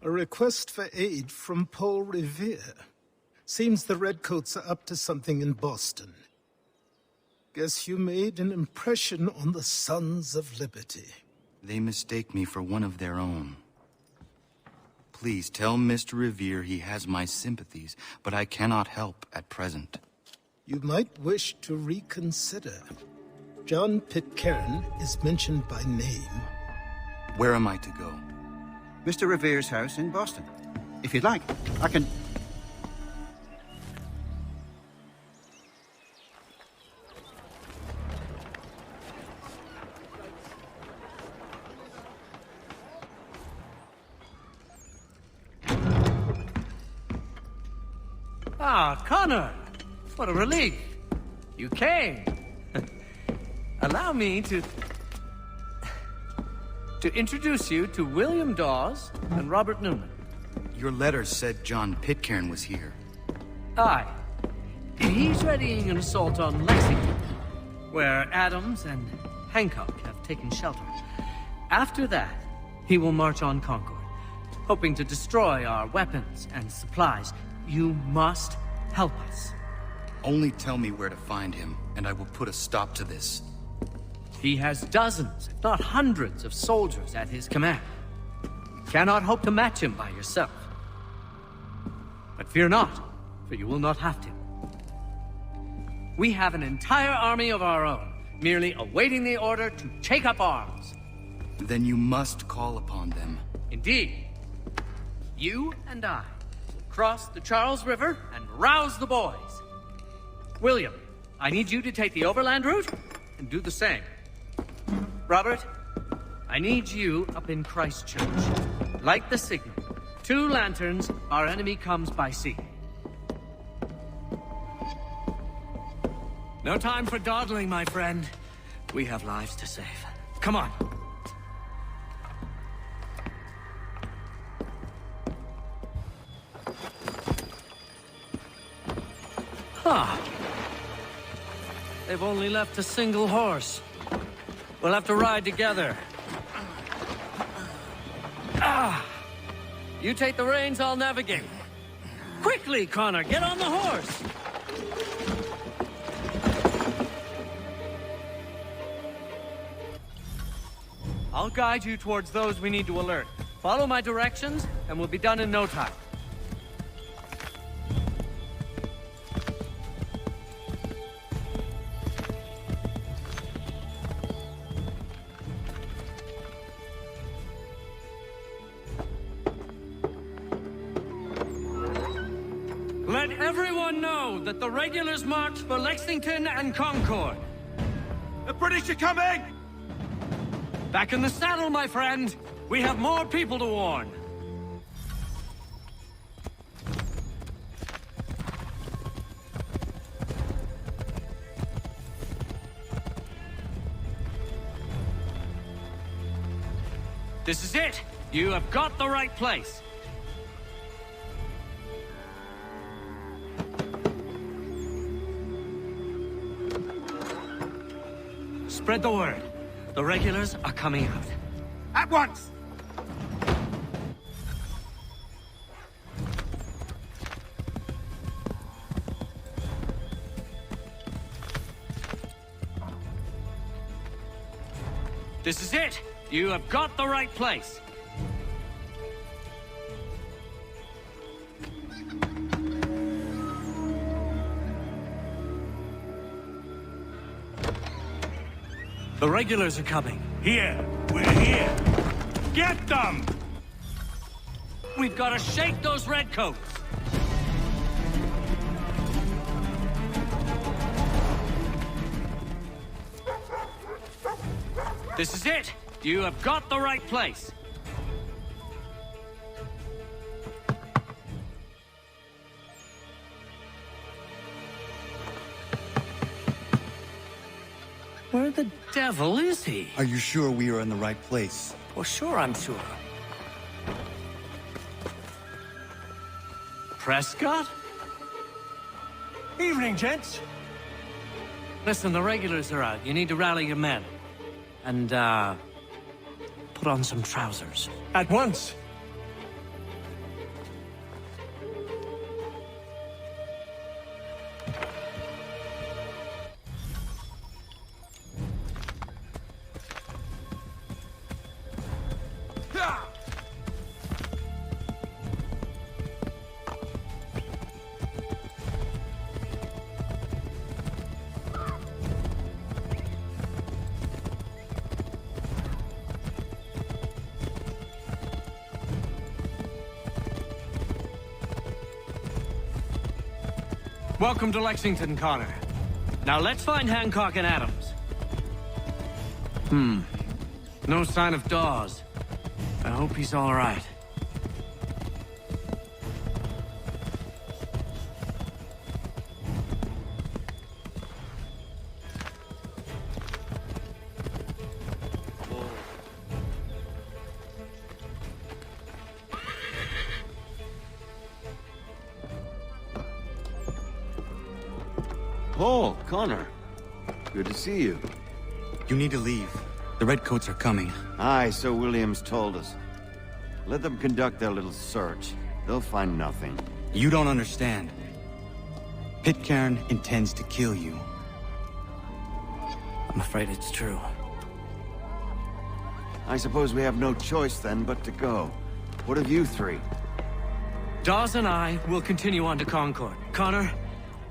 A request for aid from Paul Revere. Seems the Redcoats are up to something in Boston. Guess you made an impression on the Sons of Liberty. They mistake me for one of their own. Please tell Mr. Revere he has my sympathies, but I cannot help at present. You might wish to reconsider. John Pitcairn is mentioned by name. Where am I to go? Mr. Revere's house in Boston. If you'd like, I can... Ah, Connor! What a relief! You came! Allow me to introduce you to William Dawes and Robert Newman. Your letter said John Pitcairn was here. Aye. He's readying an assault on Lexington, where Adams and Hancock have taken shelter. After that, he will march on Concord, hoping to destroy our weapons and supplies. You must help us. Only tell me where to find him, and I will put a stop to this. He has dozens, if not hundreds, of soldiers at his command. You cannot hope to match him by yourself. But fear not, for you will not have to. We have an entire army of our own, merely awaiting the order to take up arms. Then you must call upon them. Indeed. You and I will cross the Charles River and rouse the boys. William, I need you to take the overland route and do the same. Robert, I need you up in Christchurch. Light the signal. 2 lanterns, our enemy comes by sea. No time for dawdling, my friend. We have lives to save. Come on. Huh. They've only left a single horse. We'll have to ride together. You take the reins, I'll navigate. Quickly, Connor, get on the horse! I'll guide you towards those we need to alert. Follow my directions, and we'll be done in no time. Let everyone know that the regulars march for Lexington and Concord. The British are coming! Back in the saddle, my friend. We have more people to warn. This is it! You have got the right place! Spread the word. The regulars are coming out. At once! This is it! You have got the right place! The regulars are coming. Here! We're here! Get them! We've got to shake those redcoats! This is it! You have got the right place! Where the devil is he? Are you sure we are in the right place? Well, sure I'm sure. Prescott? Evening, gents. Listen, the regulars are out. You need to rally your men. And, put on some trousers. At once. Welcome to Lexington, Connor. Now let's find Hancock and Adams. No sign of Dawes. I hope he's all right. Paul, Connor. Good to see you. You need to leave. The redcoats are coming. Aye, so Williams told us. Let them conduct their little search. They'll find nothing. You don't understand. Pitcairn intends to kill you. I'm afraid it's true. I suppose we have no choice then but to go. What of you three? Dawes and I will continue on to Concord. Connor,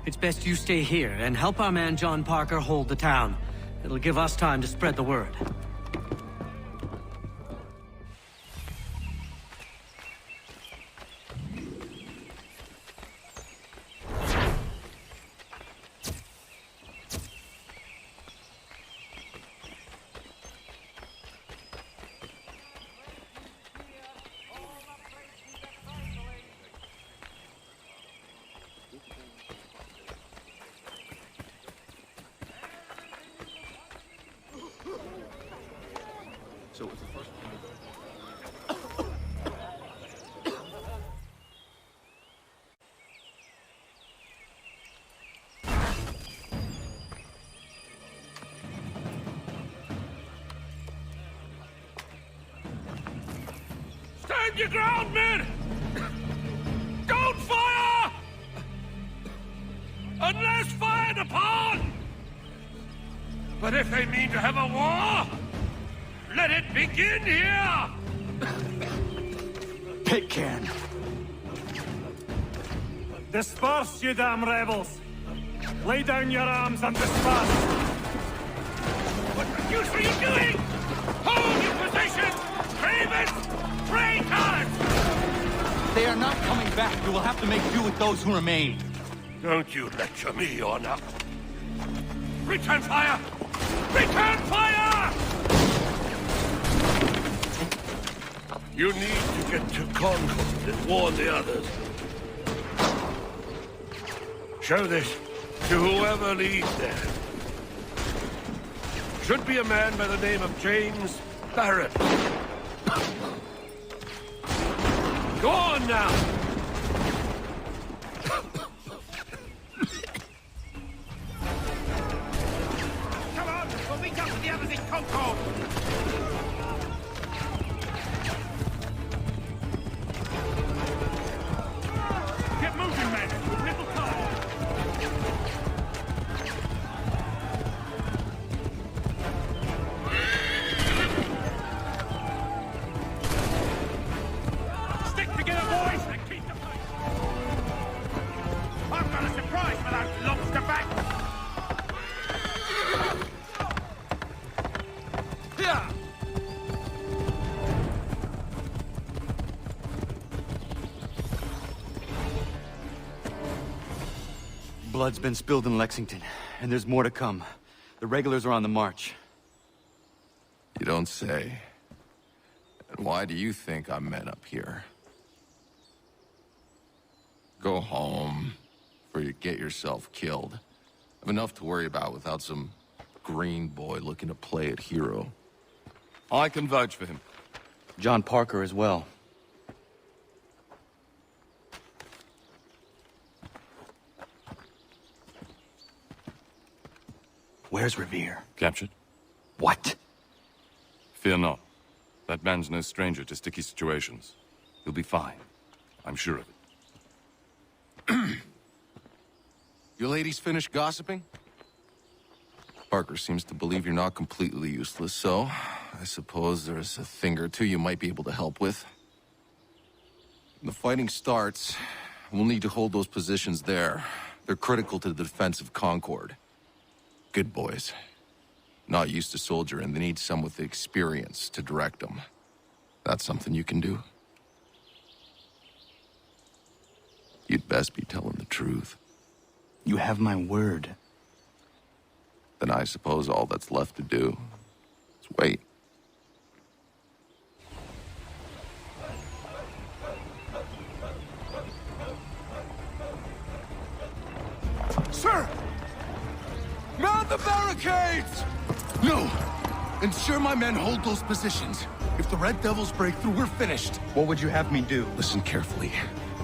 it's best you stay here and help our man John Parker hold the town. It'll give us time to spread the word. Stand your ground, men! Don't fire! Unless fired upon! But if they mean to have a war, let it begin here! Pitcairn! Disperse, you damn rebels! Lay down your arms and disperse! What the deuce are you doing? Hold your position! Cravens! Traitors! They are not coming back. You will have to make do with those who remain. Don't you lecture me on up. Return fire! Return fire! You need to get to Concord and warn the others. Show this to whoever leads there. Should be a man by the name of James Barrett. Go on now! Come on, we'll meet up with the others in Concord! Get moving, men! With little time! Stick together, boys, and keep the fight! I've got a surprise for those lobster back! Here! Blood's been spilled in Lexington, and there's more to come. The regulars are on the march. You don't say. And why do you think I'm men up here? Go home, before you get yourself killed. I've enough to worry about without some green boy looking to play at hero. I can vouch for him. John Parker as well. Where's Revere? Captured? What? Fear not. That man's no stranger to sticky situations. He'll be fine. I'm sure of it. You ladies finished gossiping? Parker seems to believe you're not completely useless, so I suppose there's a thing or two you might be able to help with. When the fighting starts, we'll need to hold those positions there. They're critical to the defense of Concord. Good boys. Not used to soldiering, they need some with the experience to direct them. That's something you can do. You'd best be telling the truth. You have my word. Then I suppose all that's left to do is wait. Sir! Mount the barricades! No! Ensure my men hold those positions. If the Red Devils break through, we're finished. What would you have me do? Listen carefully.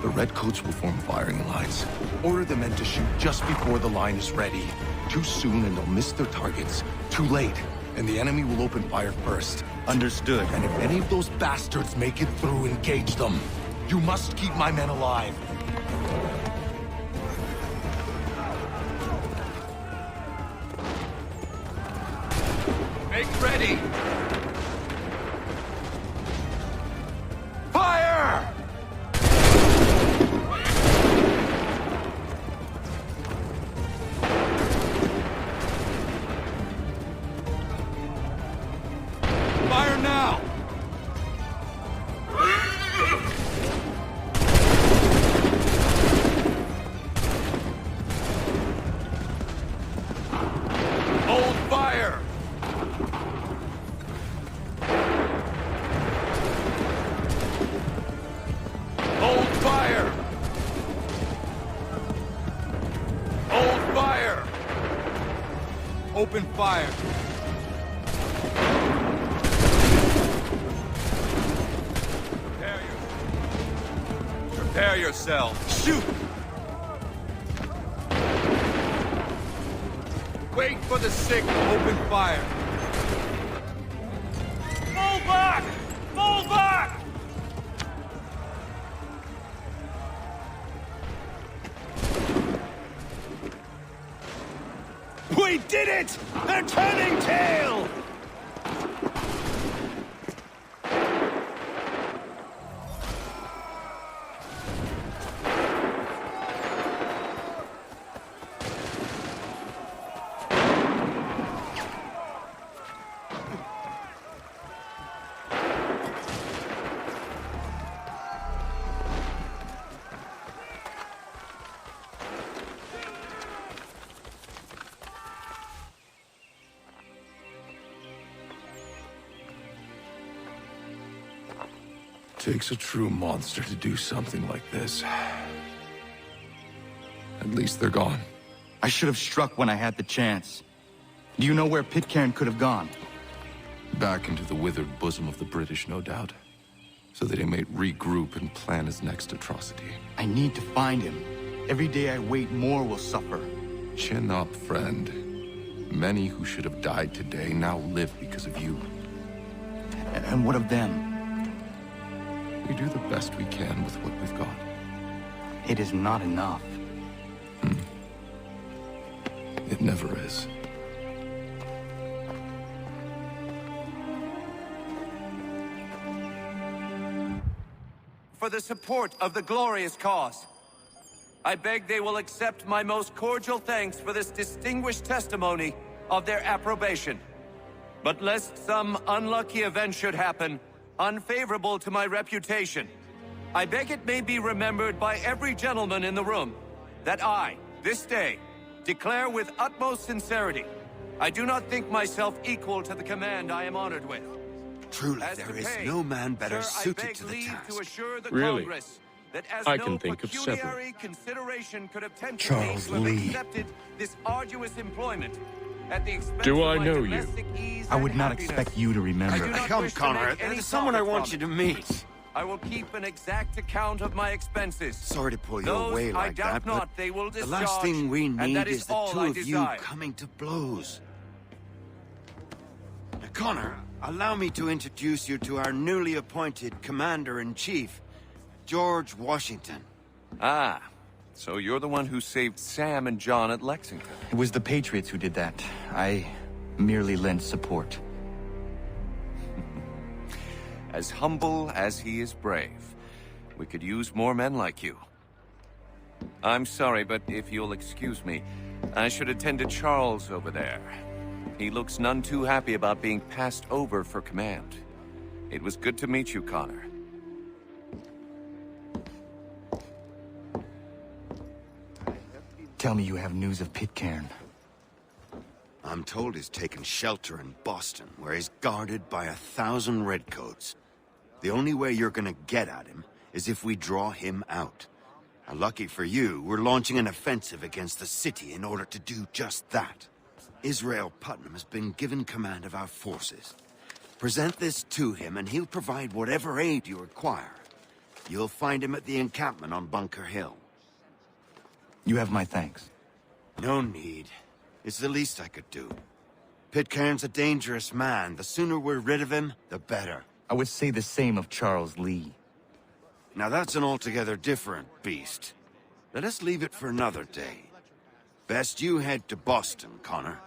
The Redcoats will form firing lines. Order the men to shoot just before the line is ready. Too soon and they'll miss their targets. Too late, and the enemy will open fire first. Understood. And if any of those bastards make it through, engage them. You must keep my men alive. Make ready! Fire! Fire now! Hold fire! Hold fire! Hold fire! Open fire! Prepare yourself. Shoot! Wait for the signal. Open fire. Fall back! Fall back! We did it! They're turning tail! Takes a true monster to do something like this. At least they're gone. I should have struck when I had the chance. Do you know where Pitcairn could have gone? Back into the withered bosom of the British, no doubt. so that he might regroup and plan his next atrocity. I need to find him. Every day I wait, more will suffer. Chin up, friend. Many who should have died today now live because of you. And what of them? We do the best we can with what we've got. It is not enough. It never is. For the support of the glorious cause. I beg they will accept my most cordial thanks for this distinguished testimony of their approbation. But lest some unlucky event should happen, unfavorable to my reputation, I beg it may be remembered by every gentleman in the room that I, this day, declare with utmost sincerity, I do not think myself equal to the command I am honored with. Truly, As there to is pay, no man better sir, suited I beg to the leave task. to assure the Really? Congress that as I no can think of several. pecuniary consideration could have tempted Charles me to have Lee. accepted this arduous employment at the expense Do of I my know you? domestic ease I would and not happiness. expect you to remember. I do not Come, wish to Connor. make any There's someone I solid want you to promise. meet. I will keep an exact account of my expenses. Sorry to pull you Those away I like doubt that, not but they will the discharge, last thing we and need that is the all two I of you desire. coming to blows. Now, Connor, allow me to introduce you to our newly appointed Commander-in-Chief, George Washington. Ah, so you're the one who saved Sam and John at Lexington. It was the Patriots who did that. I merely lent support. As humble as he is brave. We could use more men like you. I'm sorry, but if you'll excuse me, I should attend to Charles over there. He looks none too happy about being passed over for command. It was good to meet you, Connor. Tell me you have news of Pitcairn. I'm told he's taken shelter in Boston, where he's guarded by 1,000 redcoats. The only way you're gonna get at him is if we draw him out. Now, lucky for you, we're launching an offensive against the city in order to do just that. Israel Putnam has been given command of our forces. Present this to him and he'll provide whatever aid you require. You'll find him at the encampment on Bunker Hill. You have my thanks. No need. It's the least I could do. Pitcairn's a dangerous man. The sooner we're rid of him, the better. I would say the same of Charles Lee. Now that's an altogether different beast. Let us leave it for another day. Best you head to Boston, Connor.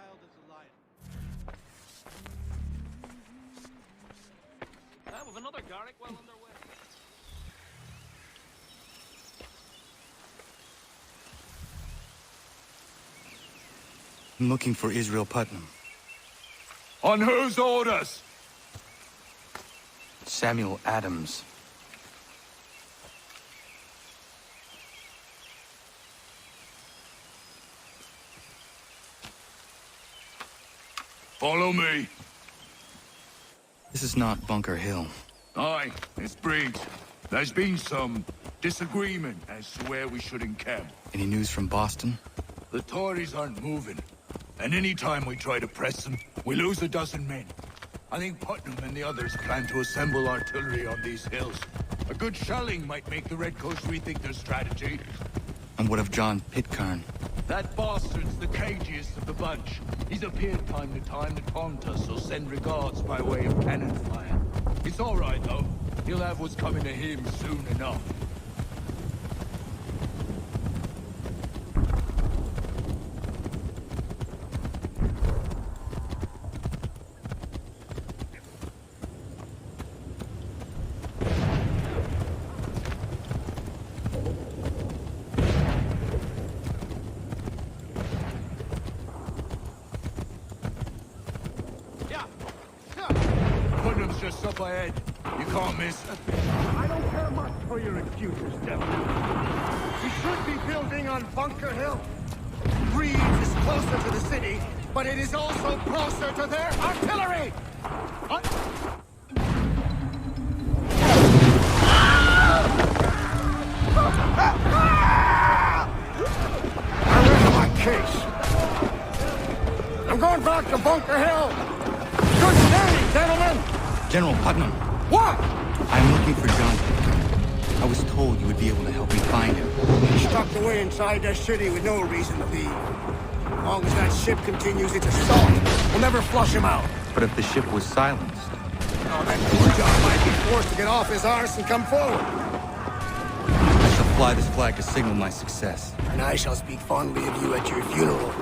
I'm looking for Israel Putnam. On whose orders? Samuel Adams. Follow me. This is not Bunker Hill. Aye, it's Briggs. There's been some disagreement as to where we should encamp. Any news from Boston? The Tories aren't moving, and any time we try to press them, we lose a dozen men. I think Putnam and the others plan to assemble artillery on these hills. A good shelling might make the Redcoats rethink their strategy. And what of John Pitcairn? That bastard's the cagiest of the bunch. He's appeared time to time to taunt us or send regards by way of cannon fire. It's all right, though. He'll have what's coming to him soon enough. Putnam's just up ahead. You can't miss. I don't care much for your excuses, Devil. We should be building on Bunker Hill. Reeves is closer to the city, but it is also closer to their artillery! I rest my case. I'm going back to Bunker Hill. Good day, gentlemen! General Putnam. What? I'm looking for John told you would be able to help me find him. He's tucked away inside that city with no reason to leave. As long as that ship continues its assault, we'll never flush him out. But if the ship was silenced... Oh, that poor John might be forced to get off his arse and come forward. I shall fly this flag to signal my success. And I shall speak fondly of you at your funeral.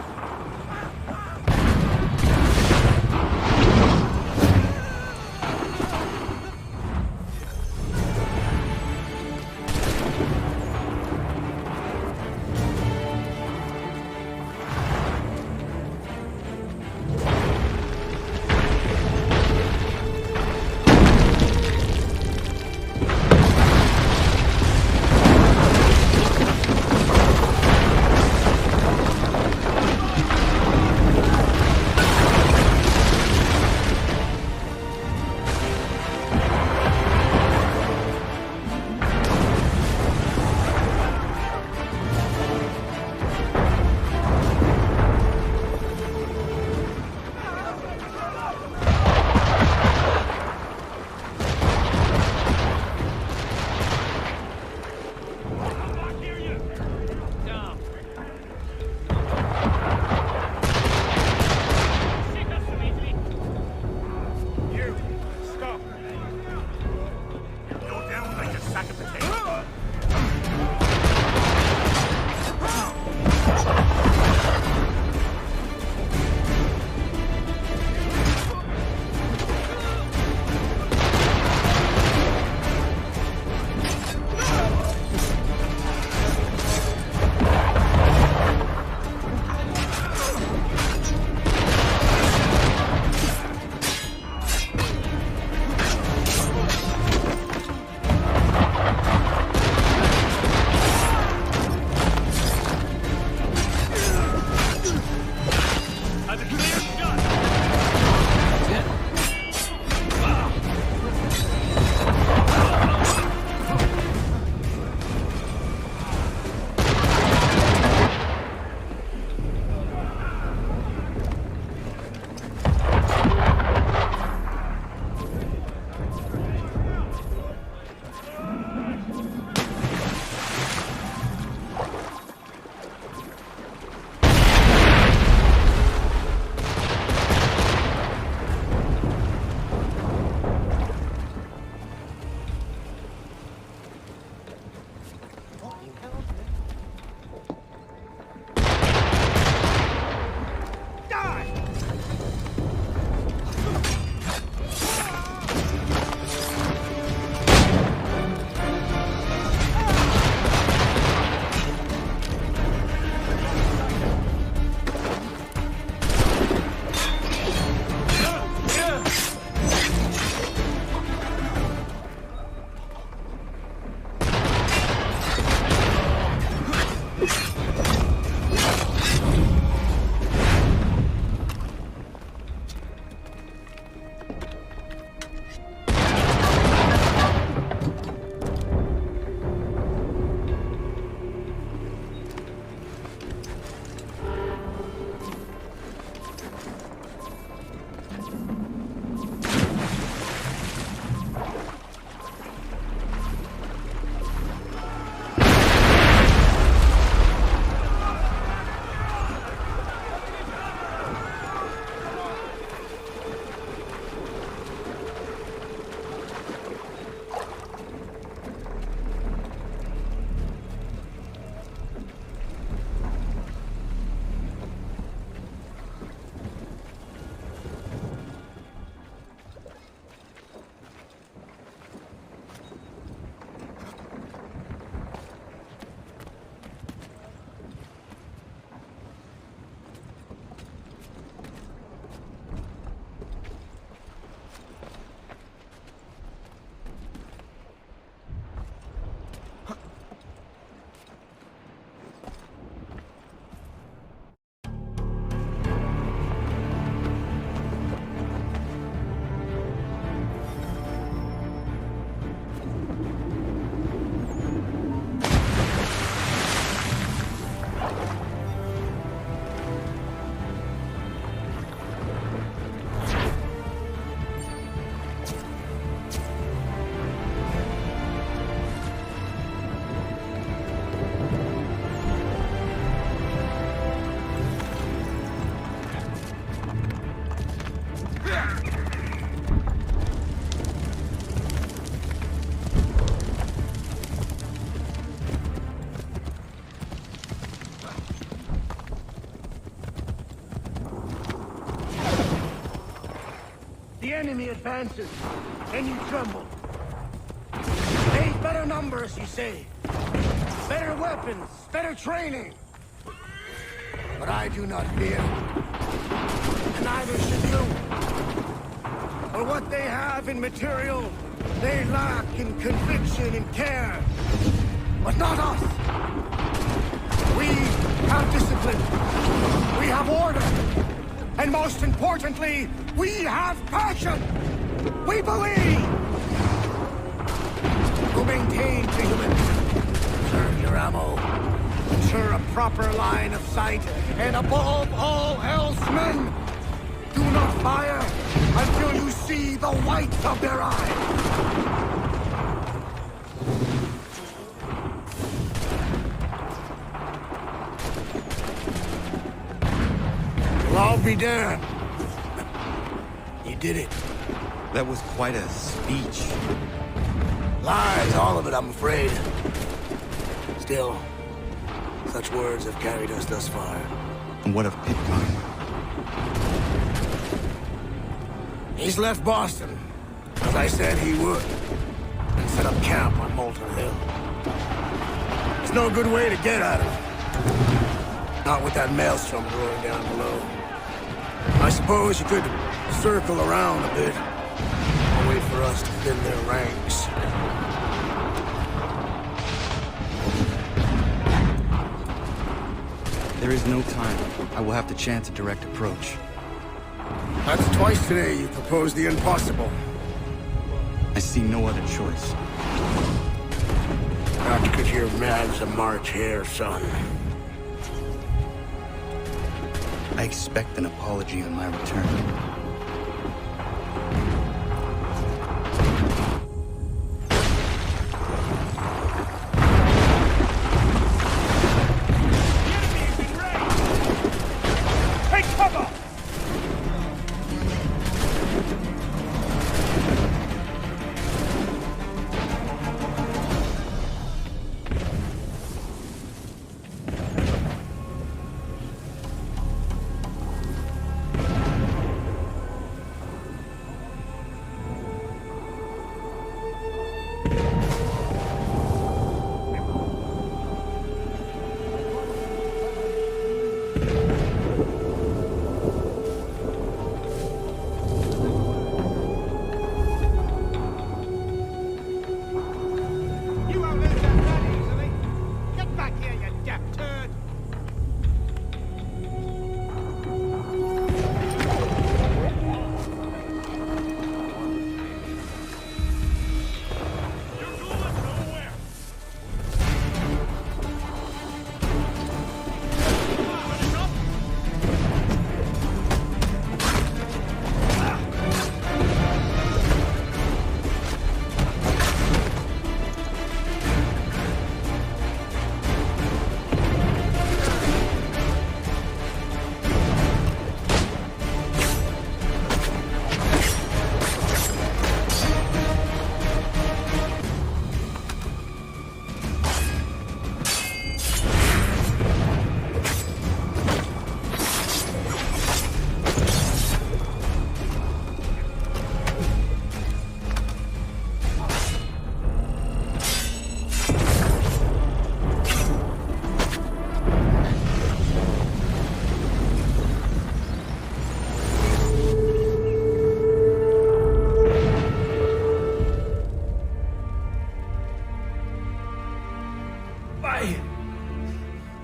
enemy advances, then you tremble. They've better numbers, you say. Better weapons, better training. But I do not fear. And neither should you. For what they have in material, they lack in conviction and care. But not us. We have discipline. We have order. And most importantly, we have passion. We believe. To maintain vigilance, conserve your ammo, ensure a proper line of sight, and above all else, men, do not fire until you see the whites of their eyes. Well, I'll be damned. You did it. That was quite a speech. Lies, all of it, I'm afraid. Still, such words have carried us thus far. And what of Pitcairn? He's left Boston, as I said he would, and set up camp on Molten Hill. There's no good way to get at him. Not with that maelstrom roaring down below. I suppose you could circle around a bit, and wait for us to thin their ranks. There is no time. I will have to chance a direct approach. That's twice today you proposed the impossible. I see no other choice. Not because you're mad as a March hare, son. I expect an apology on my return.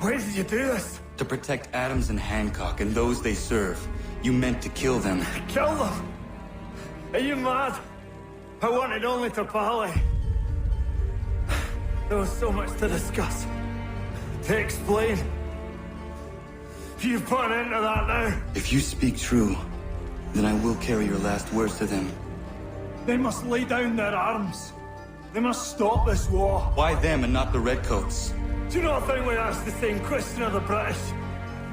Why did you do this? To protect Adams and Hancock and those they serve. You meant to kill them. Kill them? Are you mad? I wanted only to parley. There was so much to discuss, to explain. You've put an end to that now. If you speak true, then I will carry your last words to them. They must lay down their arms. They must stop this war. Why them and not the Redcoats? Do you not think we asked the same question of the British?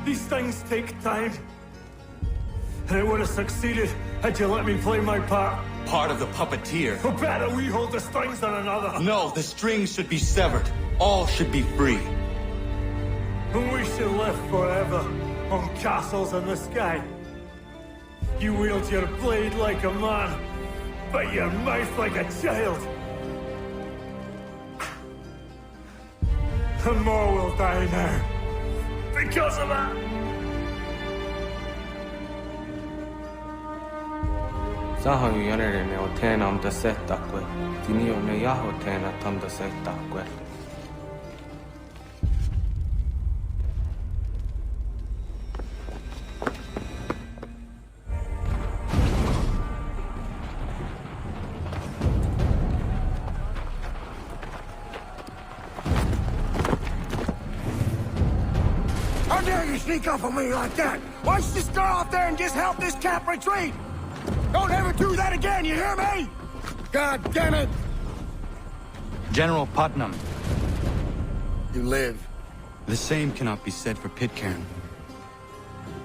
These things take time. And it would have succeeded had you let me play my part. Part of the puppeteer. But better we hold the strings than another. No, the strings should be severed. All should be free. And we should live forever on castles in the sky. You wield your blade like a man, but your mouth like a child. And more will die now. Because of that! Sahayu yanere ne otena am da setakwe. Dinio ne yahotena tam da setakwe. How dare you sneak up on me like that? Why don't you just go out there and just help this camp retreat? Don't ever do that again, you hear me? God damn it! General Putnam. You live. The same cannot be said for Pitcairn.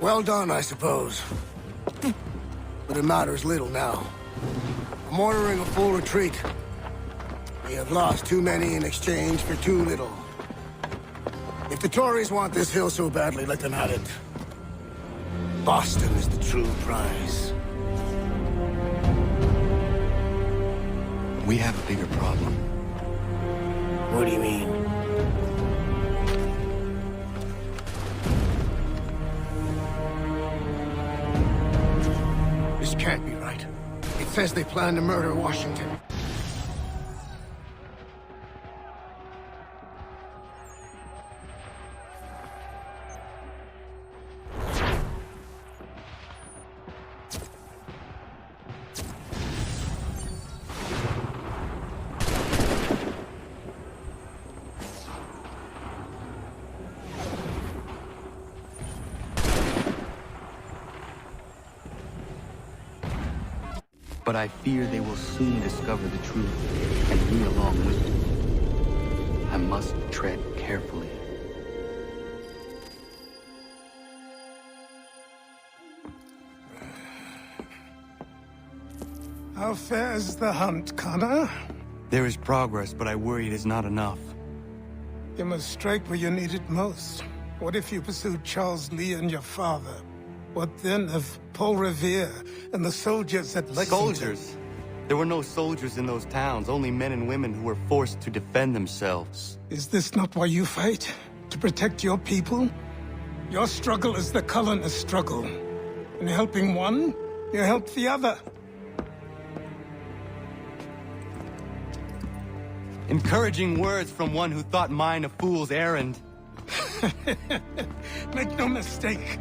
Well done, I suppose. But it matters little now. I'm ordering a full retreat. We have lost too many in exchange for too little. If the Tories want this hill so badly, let them have it. Boston is the true prize. We have a bigger problem. What do you mean? This can't be right. It says they plan to murder Washington. But I fear they will soon discover the truth, and me along with them. I must tread carefully. How fares the hunt, Connor? There is progress, but I worry it is not enough. You must strike where you need it most. What if you pursued Charles Lee and your father? What then of Paul Revere and the soldiers at Lexington? Soldiers? There were no soldiers in those towns, only men and women who were forced to defend themselves. Is this not why you fight? To protect your people? Your struggle is the colonist struggle. In helping one, you help the other. Encouraging words from one who thought mine a fool's errand. Make no mistake.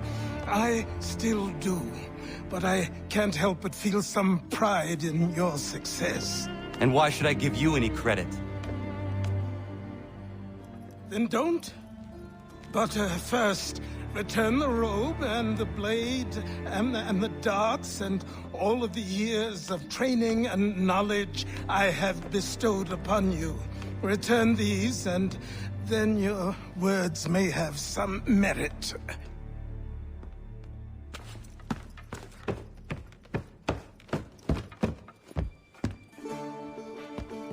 I still do, but I can't help but feel some pride in your success. And why should I give you any credit? Then don't. But first, return the robe and the blade and the darts and all of the years of training and knowledge I have bestowed upon you. Return these, and then your words may have some merit.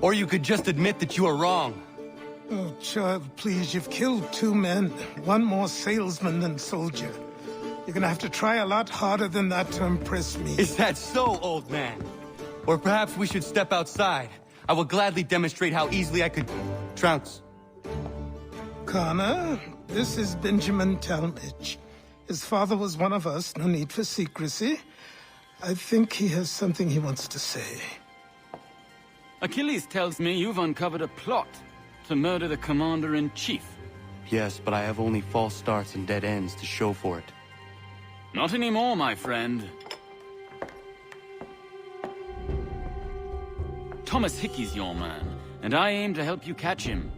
Or you could just admit that you are wrong. Oh, child, please, you've killed 2 men. One more salesman than soldier. You're gonna have to try a lot harder than that to impress me. Is that so, old man? Or perhaps we should step outside. I will gladly demonstrate how easily I could trounce. Connor, this is Benjamin Talmadge. His father was one of us, no need for secrecy. I think he has something he wants to say. Achilles tells me you've uncovered a plot to murder the Commander-in-Chief. Yes, but I have only false starts and dead ends to show for it. Not anymore, my friend. Thomas Hickey's your man, and I aim to help you catch him.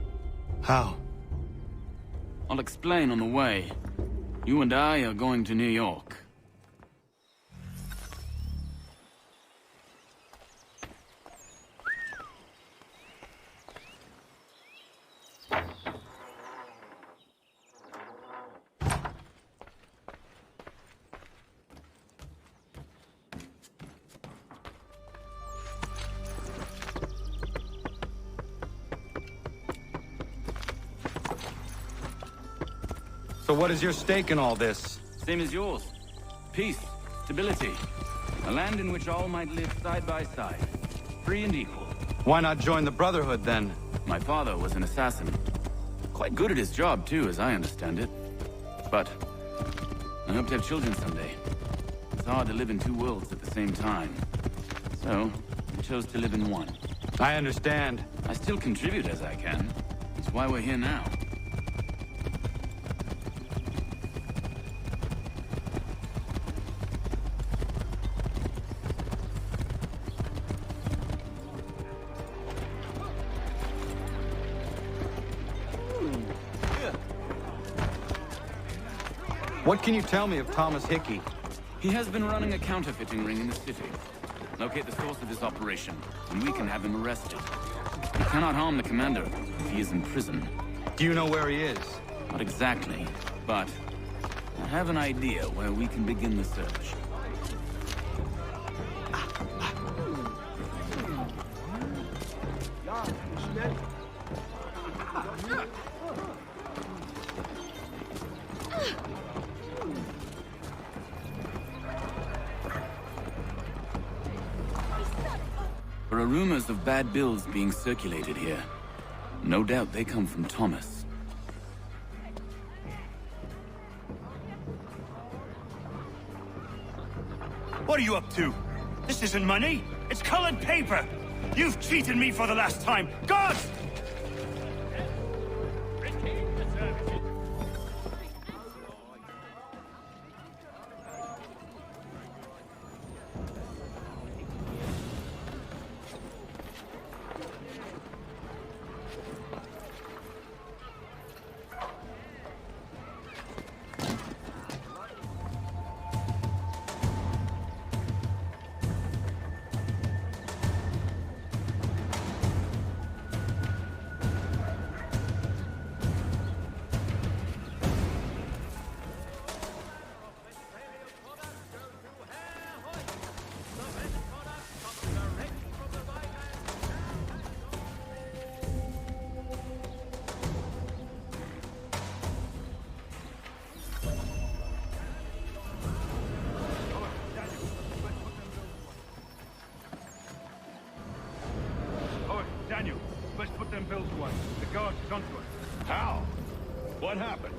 How? I'll explain on the way. You and I are going to New York. So what is your stake in all this? Same as yours. Peace, stability, A land in which all might live side by side, free and equal. Why not join the Brotherhood, then? My father was an assassin. Quite good at his job, too, as I understand it. But I hope to have children someday. It's hard to live in two worlds at the same time. So, I chose to live in one. I understand. I still contribute as I can. That's why we're here now. What can you tell me of Thomas Hickey? He has been running a counterfeiting ring in the city. Locate the source of this operation, and we can have him arrested. We cannot harm the commander if he is in prison. Do you know where he is? Not exactly, but I have an idea where we can begin the search. There are rumors of bad bills being circulated here. No doubt they come from Thomas. What are you up to? This isn't money. It's colored paper. You've cheated me for the last time. Guards! Daniel, let's put them bills away. The guards is onto us. How? What happened?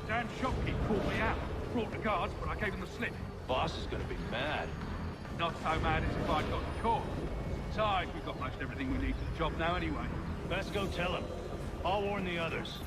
Dan Shopkeep called me out. Brought the guards, but I gave him the slip. Boss is gonna be mad. Not so mad as if I'd got caught. Besides, we've got most everything we need for the job now anyway. Best go tell him. I'll warn the others.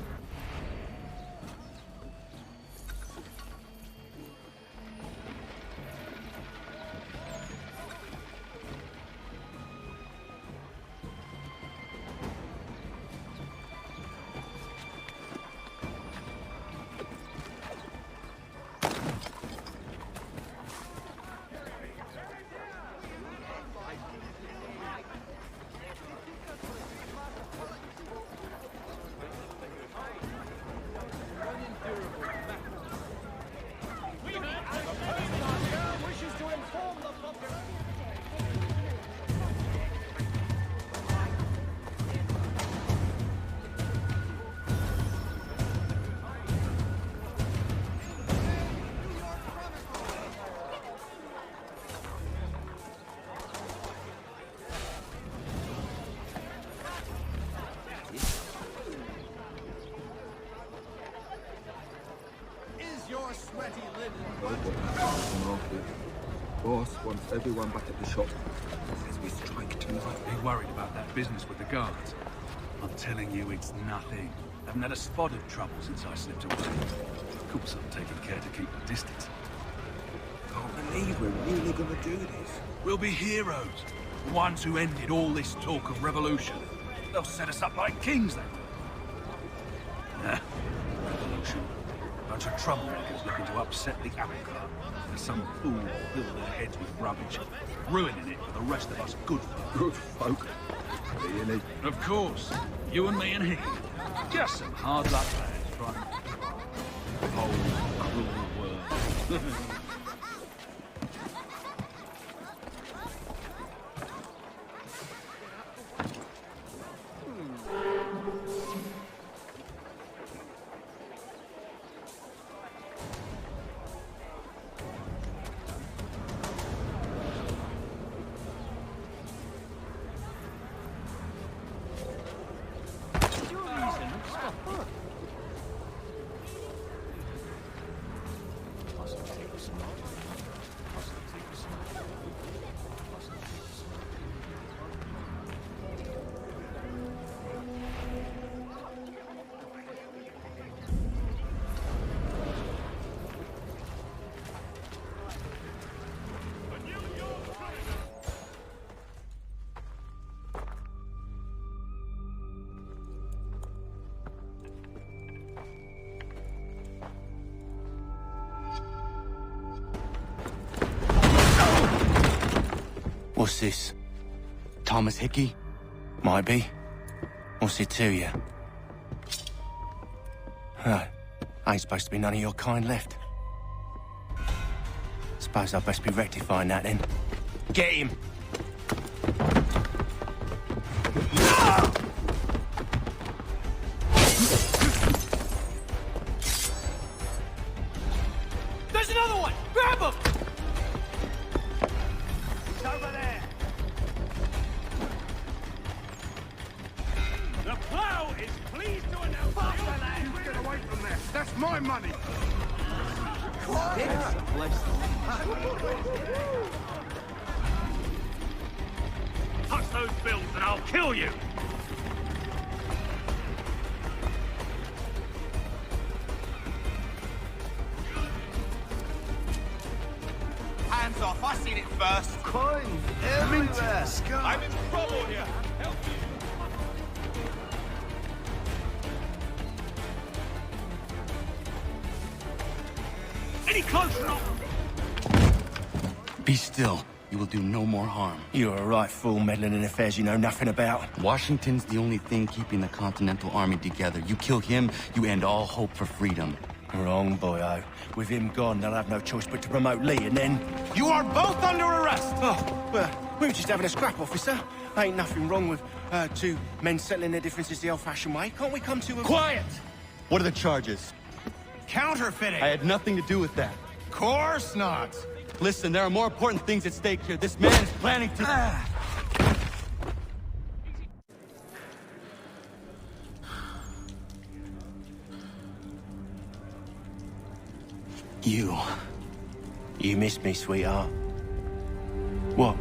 Boss wants everyone back at the shop. Says we strike tonight. Be worried about that business with the guards. I'm telling you, it's nothing. Haven't had a spot of trouble since I slipped away. Of course, I'm taking care to keep the distance. Can't believe we're really gonna do this. We'll be heroes. The ones who ended all this talk of revolution. They'll set us up like kings, they will. Nah, revolution. Bunch of troublemakers looking to upset the apple cart. And some fool will fill their heads with rubbish, ruining it for the rest of us good folk. Good folk? Really? Of course. You and me and him. Just some hard luck lads trying to whole cruel world. What's this? Thomas Hickey? Might be. What's it to you? Huh. Ain't supposed to be none of your kind left. Suppose I'd best be rectifying that then. Get him! There's another one! Grab him! He's over there! The plow is pleased to announce... You get away from there! That's my money! Touch those bills and I'll kill you! Hands off, I seen it first. Coin everywhere! I'm in trouble here! Help me! Any closer enough? Be still. You will do no more harm. You're a right fool meddling in affairs you know nothing about. Washington's the only thing keeping the Continental Army together. You kill him, you end all hope for freedom. Wrong, boyo. With him gone, they'll have no choice but to promote Lee, and then... You are both under arrest! Oh, well, we were just having a scrap, officer. Ain't nothing wrong with two men settling their differences the old-fashioned way. Can't we come to a... Quiet! What are the charges? Counterfeiting! I had nothing to do with that. Course not! Listen, there are more important things at stake here. This man is planning to... You missed me, sweetheart. What?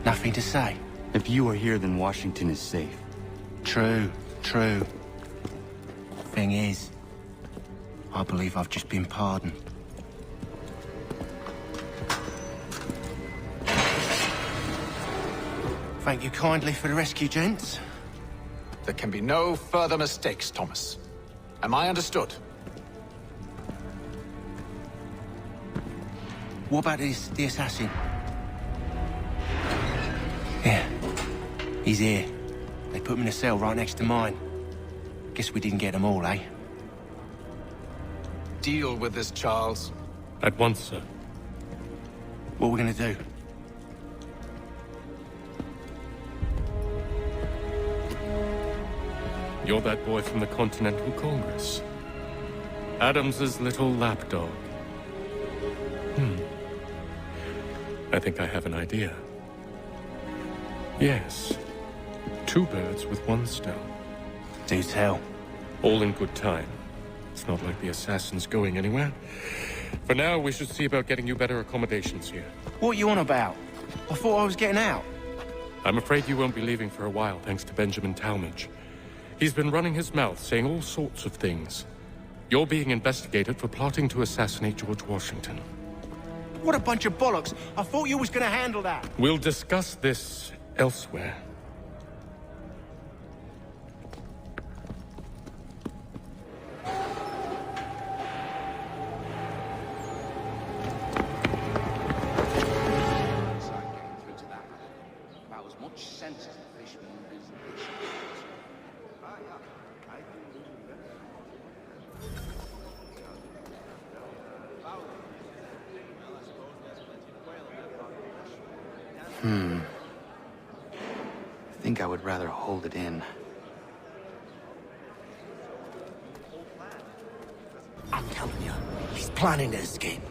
Nothing to say? If you are here, then Washington is safe. True. Thing is, I believe I've just been pardoned. Thank you kindly for the rescue, gents. There can be no further mistakes, Thomas. Am I understood? What about the assassin? Yeah. He's here. They put him in a cell right next to mine. Guess we didn't get them all, eh? Deal with this, Charles. At once, sir. What are we gonna do? You're that boy from the Continental Congress. Adams's little lapdog. I think I have an idea. Yes. 2 birds with 1 stone. Do tell. All in good time. It's not like the assassin's going anywhere. For now, we should see about getting you better accommodations here. What are you on about? I thought I was getting out. I'm afraid you won't be leaving for a while, thanks to Benjamin Talmadge. He's been running his mouth, saying all sorts of things. You're being investigated for plotting to assassinate George Washington. What a bunch of bollocks. I thought you was gonna handle that. We'll discuss this elsewhere. I think I would rather hold it in. I'm telling you, he's planning to escape.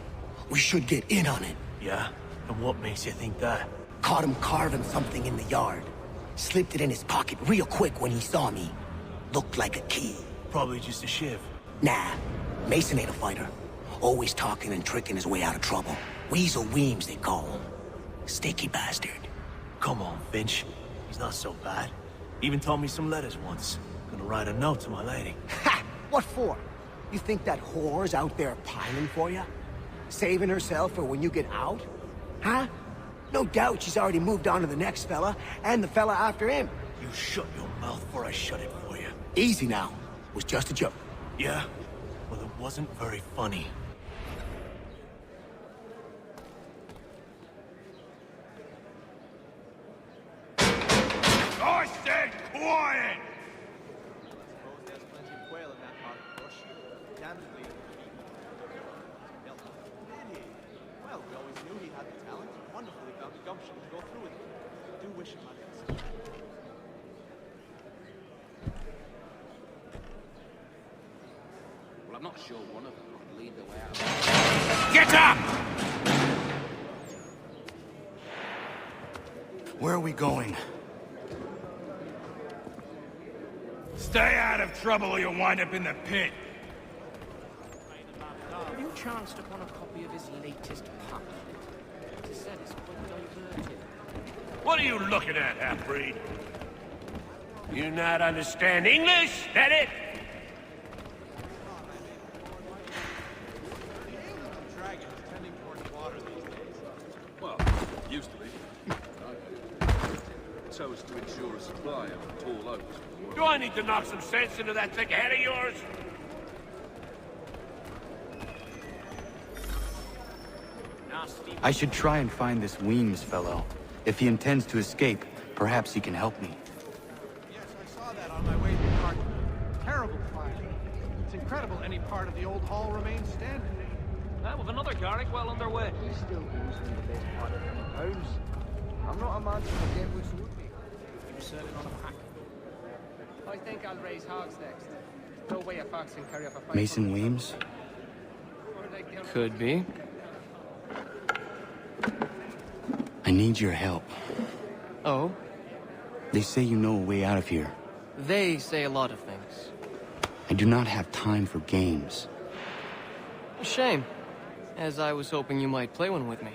We should get in on it. Yeah? And what makes you think that? Caught him carving something in the yard. Slipped it in his pocket real quick when he saw me. Looked like a key. Probably just a shiv. Nah, Mason ain't a fighter. Always talking and tricking his way out of trouble. Weasel Weems, they call him. Sticky bastard. Come on, Finch. He's not so bad. Even told me some letters once. Gonna write a note to my lady. Ha! What for? You think that whore's out there pining for you? Saving herself for when you get out? Huh? No doubt she's already moved on to the next fella, and the fella after him. You shut your mouth before I shut it for you. Easy now. It was just a joke. Yeah? Well, it wasn't very funny. quiet! Well, we always knew he had the talent. Wonderful he found the gumption to go through with it. I do wish him luck. Well, I'm not sure one of them could lead the way out. Get up! Where are we going? Stay out of trouble or you'll wind up in the pit. Have you chanced upon a copy of his latest pamphlet? It is said it's quite diverted. What are you looking at, half-breed? You not understand English? That it? Well, used to be. So as to ensure a supply of tall oaks. Do I need to knock some sense into that thick head of yours? I should try and find this Weems fellow. If he intends to escape, perhaps he can help me. Yes, I saw that on my way to Mark. Terrible fire. It's incredible any part of the old hall remains standing. With another Garrick well underway. He still owes me the best part of £20. I'm not a man to forget which would be. You selling on a pack? I think I'll raise hogs next. Throw away a fox and carry up a fight. Mason Weems? Could be. I need your help. Oh? They say you know a way out of here. They say a lot of things. I do not have time for games. Shame, as I was hoping you might play one with me.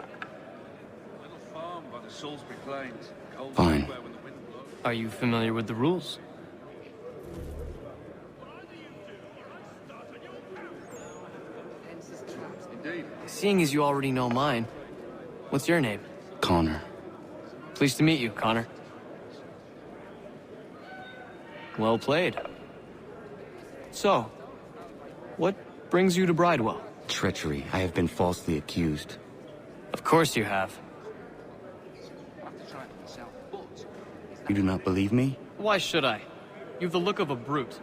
Little farm by the Salisbury Plains. Cold Fine. everywhere when the wind blows. Are you familiar with the rules? Indeed. Seeing as you already know mine, what's your name? Connor. Pleased to meet you, Connor. Well played. So, what brings you to Bridewell? Treachery. I have been falsely accused. Of course you have. You do not believe me? Why should I? You've the look of a brute.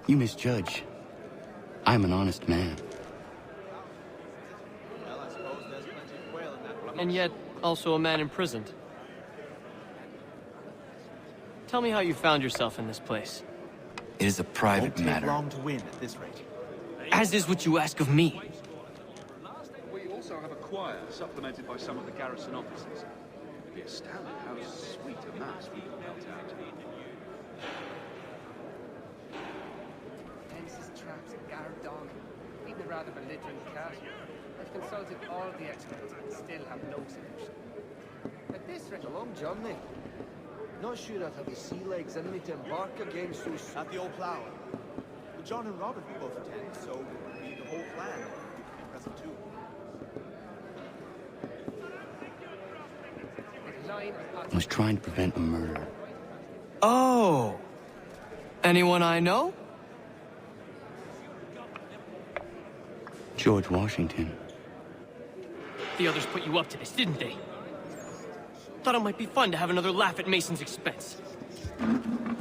You misjudge. I'm an honest man. And yet, also a man imprisoned. Tell me how you found yourself in this place. It is a private Won't take matter. long to win at this rate. As is what you ask of me. We also have a choir supplemented by some of the garrison officers. You'd be astounded how sweet a mass we can melt out. Fences, traps, guard dog. Even a rather belligerent cat. I've consulted all the experts and still have no solution. At this rate, a long journey. Not sure I'd have the sea legs in me to embark again so soon. At the old plough. Well, John and Robert will both attend, so we the whole clan will be present too. I was trying to prevent a murder. Oh! Anyone I know? George Washington. The others put you up to this, didn't they? Thought it might be fun to have another laugh at Mason's expense.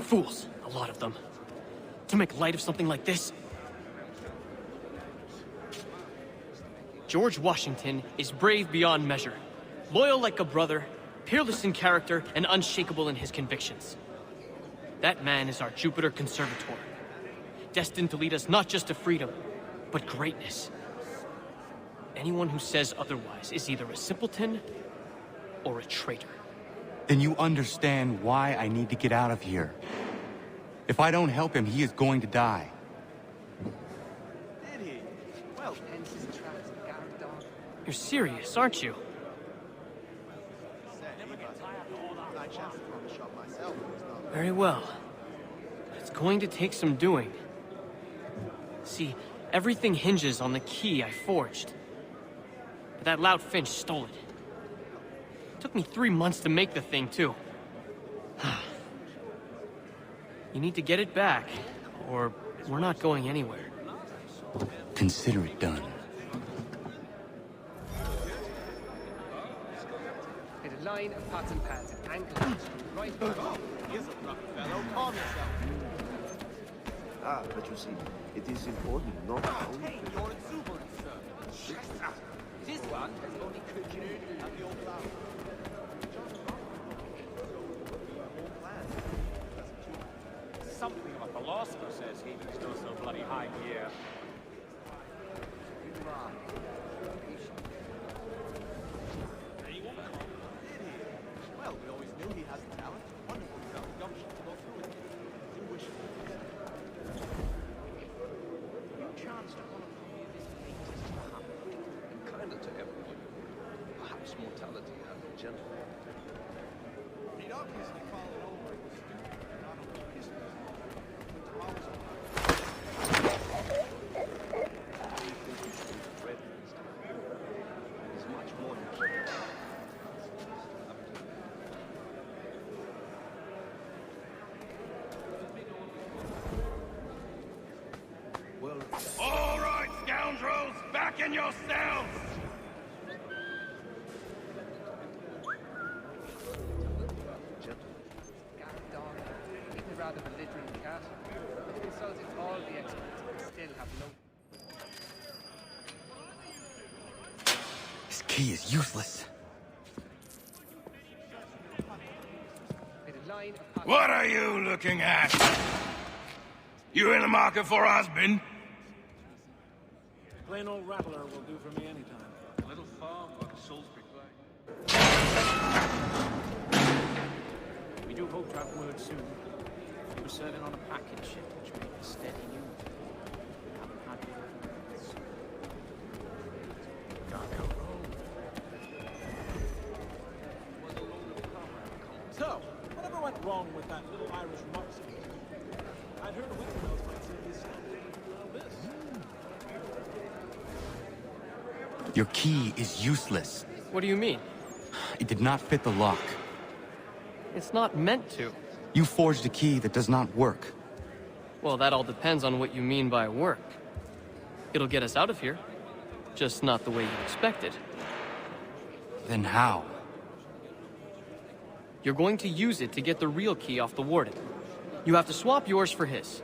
Fools, a lot of them. To make light of something like this. George Washington is brave beyond measure, loyal like a brother, peerless in character, and unshakable in his convictions. That man is our Jupiter Conservator, destined to lead us not just to freedom, but greatness. Anyone who says otherwise is either a simpleton or a traitor. Then you understand why I need to get out of here. If I don't help him, he is going to die. Did he? Well, fences, traps, guard dog. You're serious, aren't you? I chanced upon the shop myself. Very well. But it's going to take some doing. See, everything hinges on the key I forged. But that lout Finch stole it. Took me 3 months to make the thing, too. You need to get it back, or we're not going anywhere. Consider it done. Hit a line of pots and pans, ankle, right back, is a rough fellow. Calm yourself. Ah, but you see, it is important not only... Hey, your exuberance, sir. This one has only conjured at the old flower. Something of a philosopher says he who's still so bloody high here. Well, we always knew he has talent. Wonderful gumption to go through it. Do wish it. You chance to want to come here this latest and Kinder to everyone. Perhaps mortality and gentle. He'd obviously fallen over in the stupid, not only history, but the powers of There's much more than Well, All right, scoundrels, back in your cells! Gareth even a rather belligerent cat, has consulted all the experts and still have no... This key is useless. With a line of... What are you looking at? You in the market for a husband? Plain old rattler will do for me anytime. A little farm like a Salisbury play. We do hope to have word soon. We were serving on a package ship, which made a steady news. We haven't had word from months. Can't go wrong. So, whatever went wrong with that little Irish marksman? I'd heard a Winterfells might say this this. Your key is useless. What do you mean? It did not fit the lock. It's not meant to. You forged a key that does not work. Well, that all depends on what you mean by work. It'll get us out of here. Just not the way you expected. Then how? You're going to use it to get the real key off the warden. You have to swap yours for his.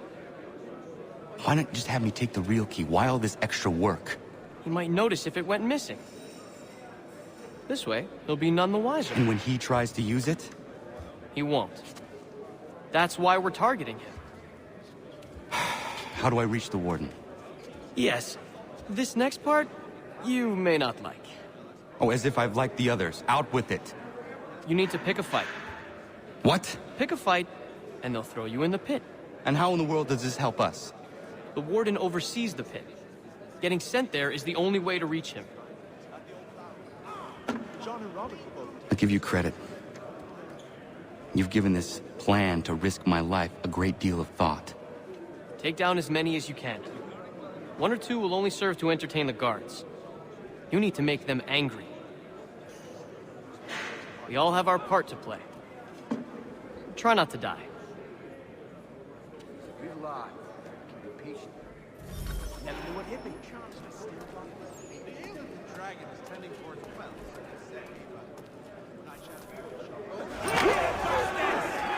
Why not just have me take the real key? Why all this extra work? He might notice if it went missing. This way, he'll be none the wiser. And when he tries to use it? He won't. That's why we're targeting him. How do I reach the warden? Yes. This next part, you may not like. Oh, as if I've liked the others. Out with it. You need to pick a fight. What? Pick a fight, and they'll throw you in the pit. And how in the world does this help us? The warden oversees the pit. Getting sent there is the only way to reach him. John and Robert were both... I'll give you credit. You've given this plan to risk my life a great deal of thought. Take down as many as you can. One or two will only serve to entertain the guards. You need to make them angry. We all have our part to play. Try not to die. Good luck. Keep your patience. Never knew what hit me. The dragon is tending towards 12, so they say, but when I shall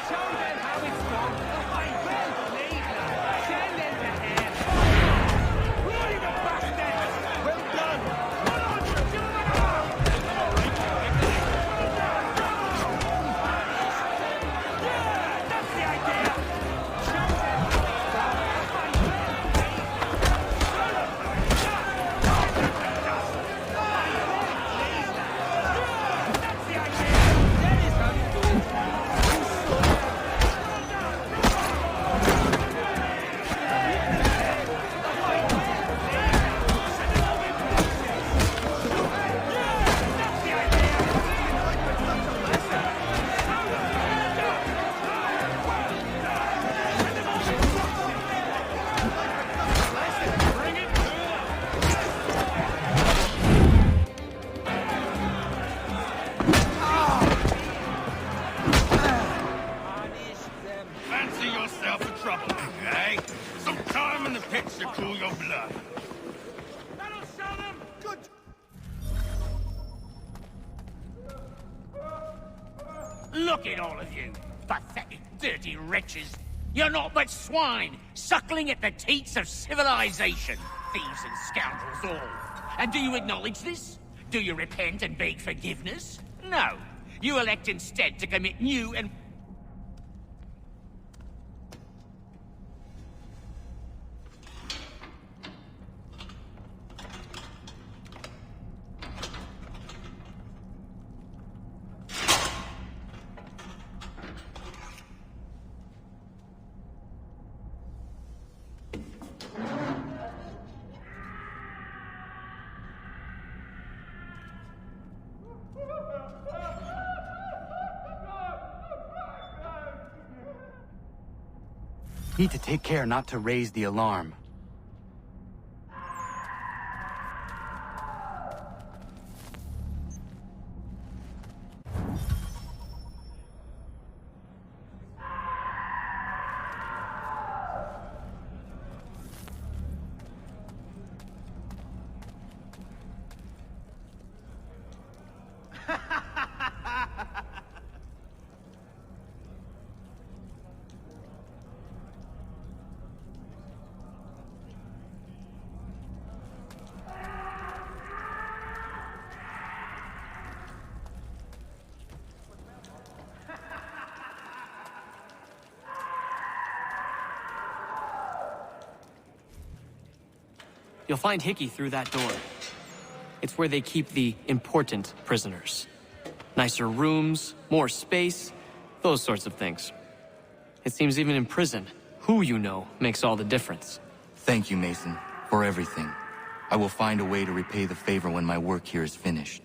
Show them how it's done. Well played, lad. Send them to hell. Really the bastard. Well done. Come on, do Yeah, that's the idea. Show them. That's the idea. That is how you do it. Fancy yourself a troublemaker, eh? Some time in the pits to cool your blood. That'll show them! Good! Look at all of you. Pathetic Dirty wretches! You're not but swine, suckling at the teats of civilization. Thieves and scoundrels all. And do you acknowledge this? Do you repent and beg forgiveness? No. You elect instead to commit new and... Need to take care not to raise the alarm. You'll find Hickey through that door. It's where they keep the important prisoners. Nicer rooms, more space, those sorts of things. It seems even in prison, who you know makes all the difference. Thank you, Mason, for everything. I will find a way to repay the favor when my work here is finished.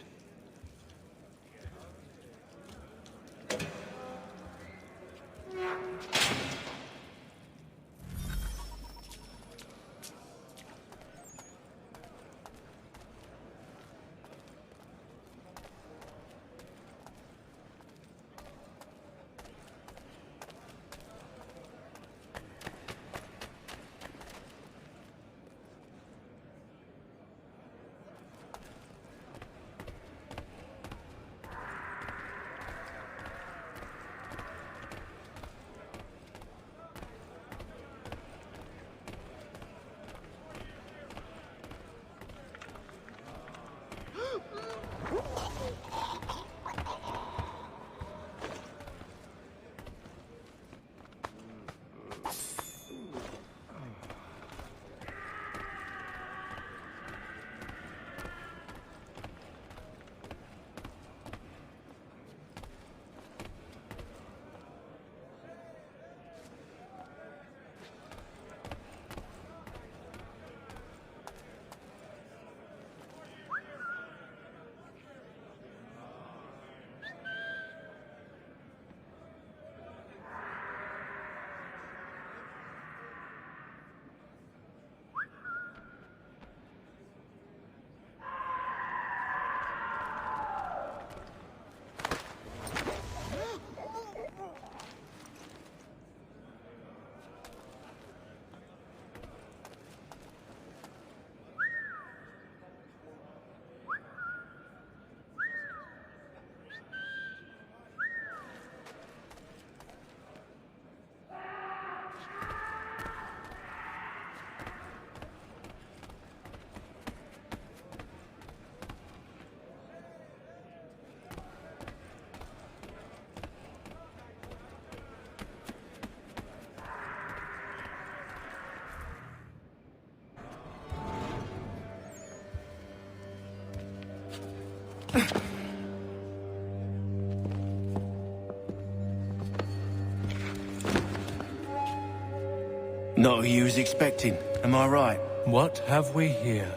Not who you was expecting, am I right? What have we here?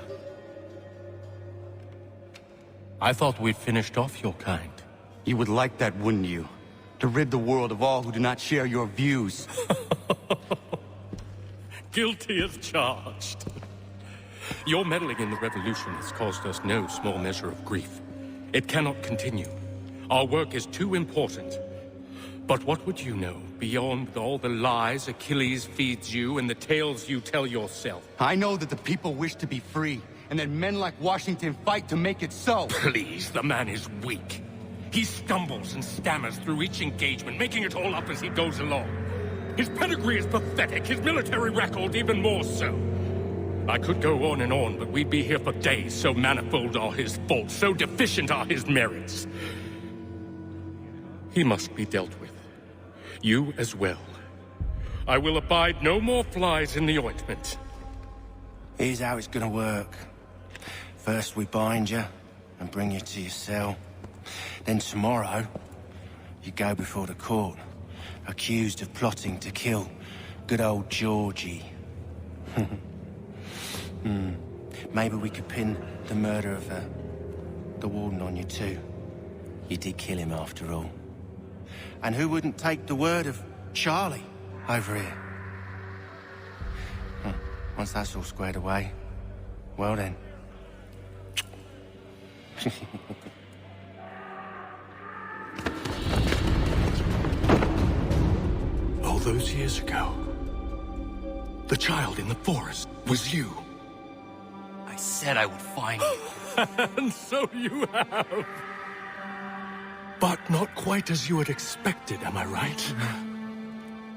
I thought we'd finished off your kind. You would like that, wouldn't you? To rid the world of all who do not share your views. Guilty as charged. Your meddling in the revolution has caused us no small measure of grief. It cannot continue. Our work is too important. But what would you know beyond all the lies Achilles feeds you and the tales you tell yourself? I know that the people wish to be free, and that men like Washington fight to make it so. Please, the man is weak. He stumbles and stammers through each engagement, making it all up as he goes along. His pedigree is pathetic, his military record even more so. I could go on and on, but we'd be here for days, so manifold are his faults, so deficient are his merits. He must be dealt with. You as well. I will abide no more flies in the ointment. Here's how it's gonna work. First we bind you and bring you to your cell. Then tomorrow, you go before the court, accused of plotting to kill good old Georgie. Maybe we could pin the murder of the warden on you too. You did kill him after all. And who wouldn't take the word of Charlie over here? Once that's all squared away, well then. All those years ago, the child in the forest was you. I said I would find you. And so you have. But not quite as you had expected, am I right?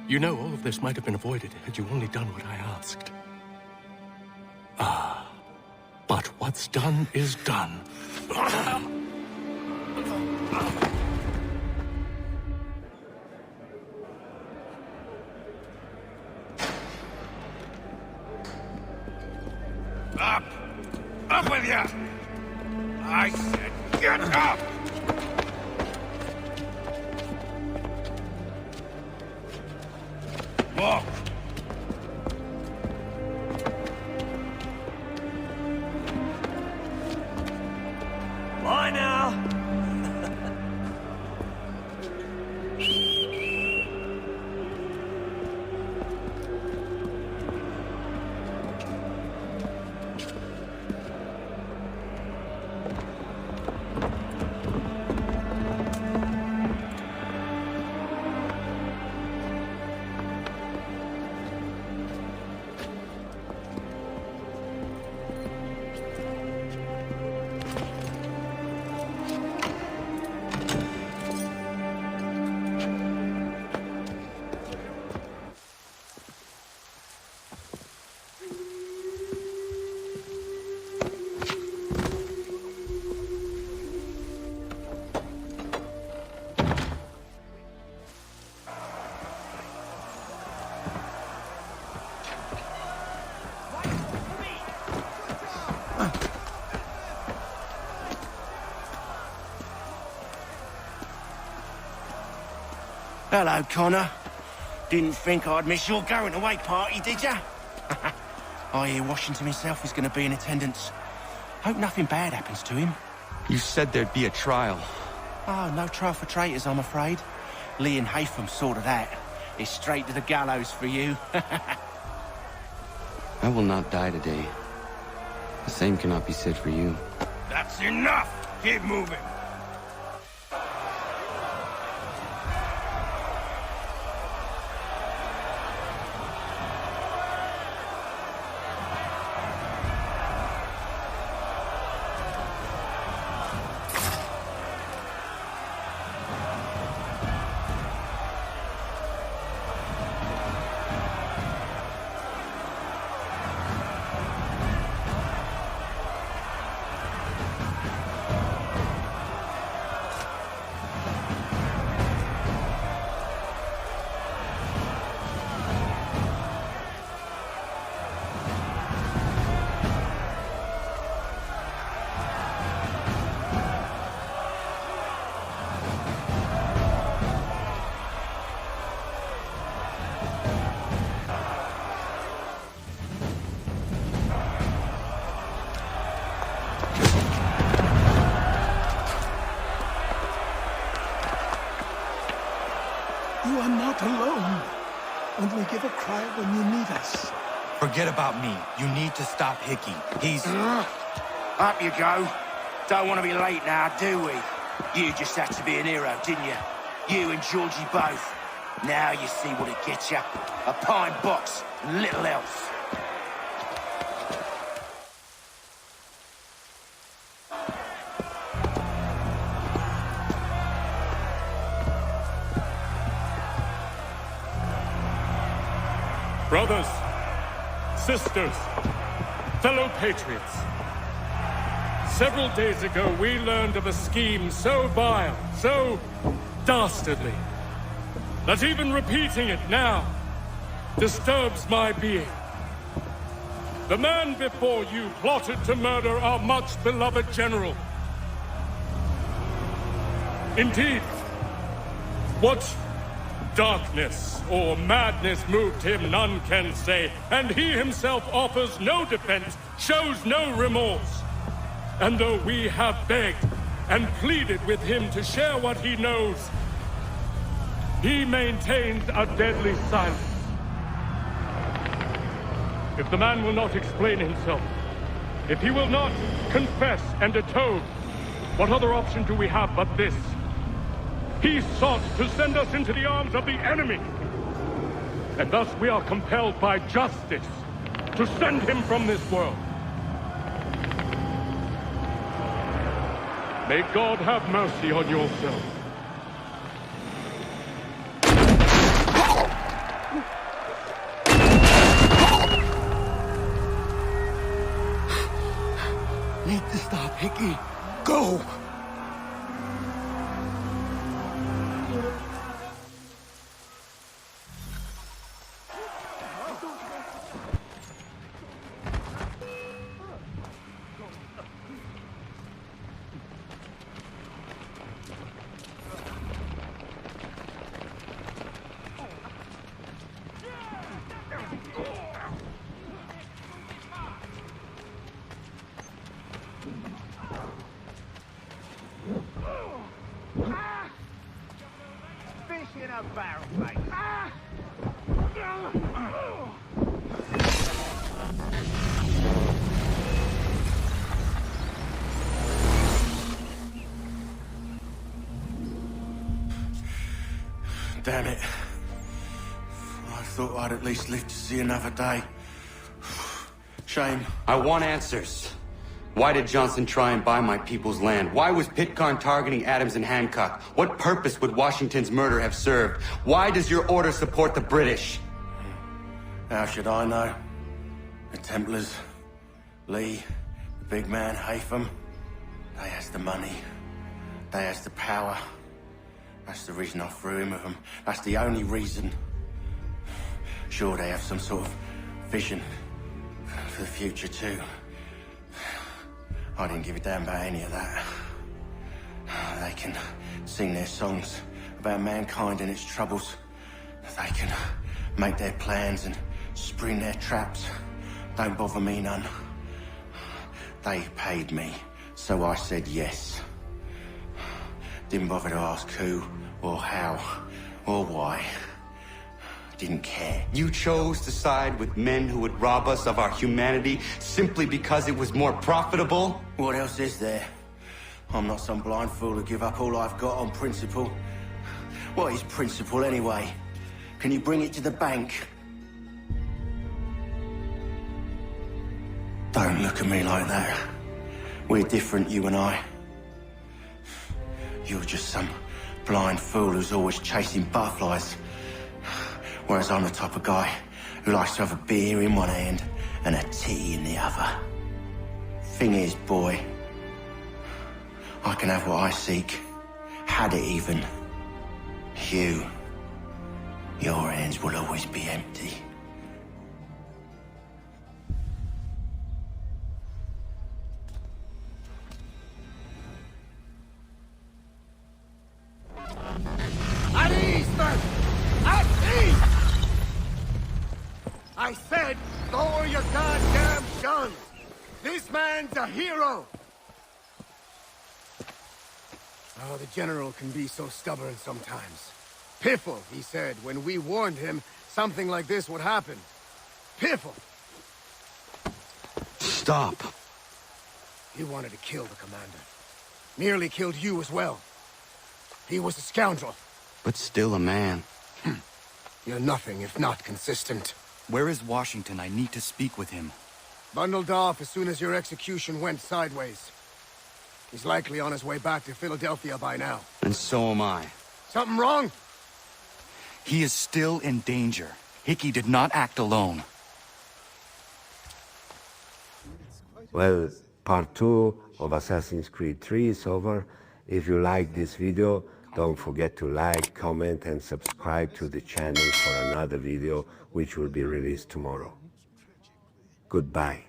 You know, all of this might have been avoided had you only done what I asked. Ah, but what's done is done. Up! Up with you! I said get up! Walk! Why now? Hello, Connor. Didn't think I'd miss your going away party, did ya? I hear Washington himself is going to be in attendance. Hope nothing bad happens to him. You said there'd be a trial. Oh, no trial for traitors, I'm afraid. Lee and Haytham sorted that. It's straight to the gallows for you. I will not die today. The same cannot be said for you. That's enough! Keep moving! You are not alone. Only give a cry when you need us. Forget about me. You need to stop Hickey. He's... Up you go. Don't want to be late now, do we? You just had to be an hero, didn't you? You and Georgie both. Now you see what it gets you. A pine box and little else. Brothers, sisters, fellow patriots. Several days ago, we learned of a scheme so vile, so dastardly, that even repeating it now disturbs my being. The man before you plotted to murder our much-beloved general. Indeed, what darkness or madness moved him, none can say, and he himself offers no defense, shows no remorse. And though we have begged and pleaded with him to share what he knows, he maintains a deadly silence. If the man will not explain himself, if he will not confess and atone, what other option do we have but this? He sought to send us into the arms of the enemy. And thus we are compelled by justice to send him from this world. May God have mercy on your soul. Need to stop, Hickey. Go! Fish in a barrel, mate. Damn it. I thought I'd at least live to see another day. Shame. I want answers. Why did Johnson try and buy my people's land? Why was Pitcairn targeting Adams and Hancock? What purpose would Washington's murder have served? Why does your order support the British? How should I know? The Templars, Lee, the big man, Haytham, they has the money. They has the power. That's the reason I threw him with them. That's the only reason. Sure, they have some sort of vision for the future too. I didn't give a damn about any of that. They can sing their songs about mankind and its troubles. They can make their plans and spring their traps. Don't bother me none. They paid me, so I said yes. Didn't bother to ask who, or how, or why. Didn't care. You chose to side with men who would rob us of our humanity simply because it was more profitable? What else is there? I'm not some blind fool who give up all I've got on principle. What is principle anyway? Can you bring it to the bank? Don't look at me like that. We're different, you and I. You're just some blind fool who's always chasing butterflies. Whereas I'm the type of guy who likes to have a beer in one hand and a tea in the other. Thing is, boy, I can have what I seek. Had it even. Your hands will always be empty. At ease, man! At ease! I said, lower your goddamn guns! This man's a hero! Oh, the General can be so stubborn sometimes. Piffle, he said, when we warned him something like this would happen. Piffle! Stop. He wanted to kill the commander. Nearly killed you as well. He was a scoundrel. But still a man. You're nothing if not consistent. Where is Washington? I need to speak with him. Bundled off as soon as your execution went sideways. He's likely on his way back to Philadelphia by now. And so am I. Something wrong? He is still in danger. Hickey did not act alone. Well, part 2 of Assassin's Creed 3 is over. If you like this video, don't forget to like, comment and subscribe to the channel for another video which will be released tomorrow. Goodbye.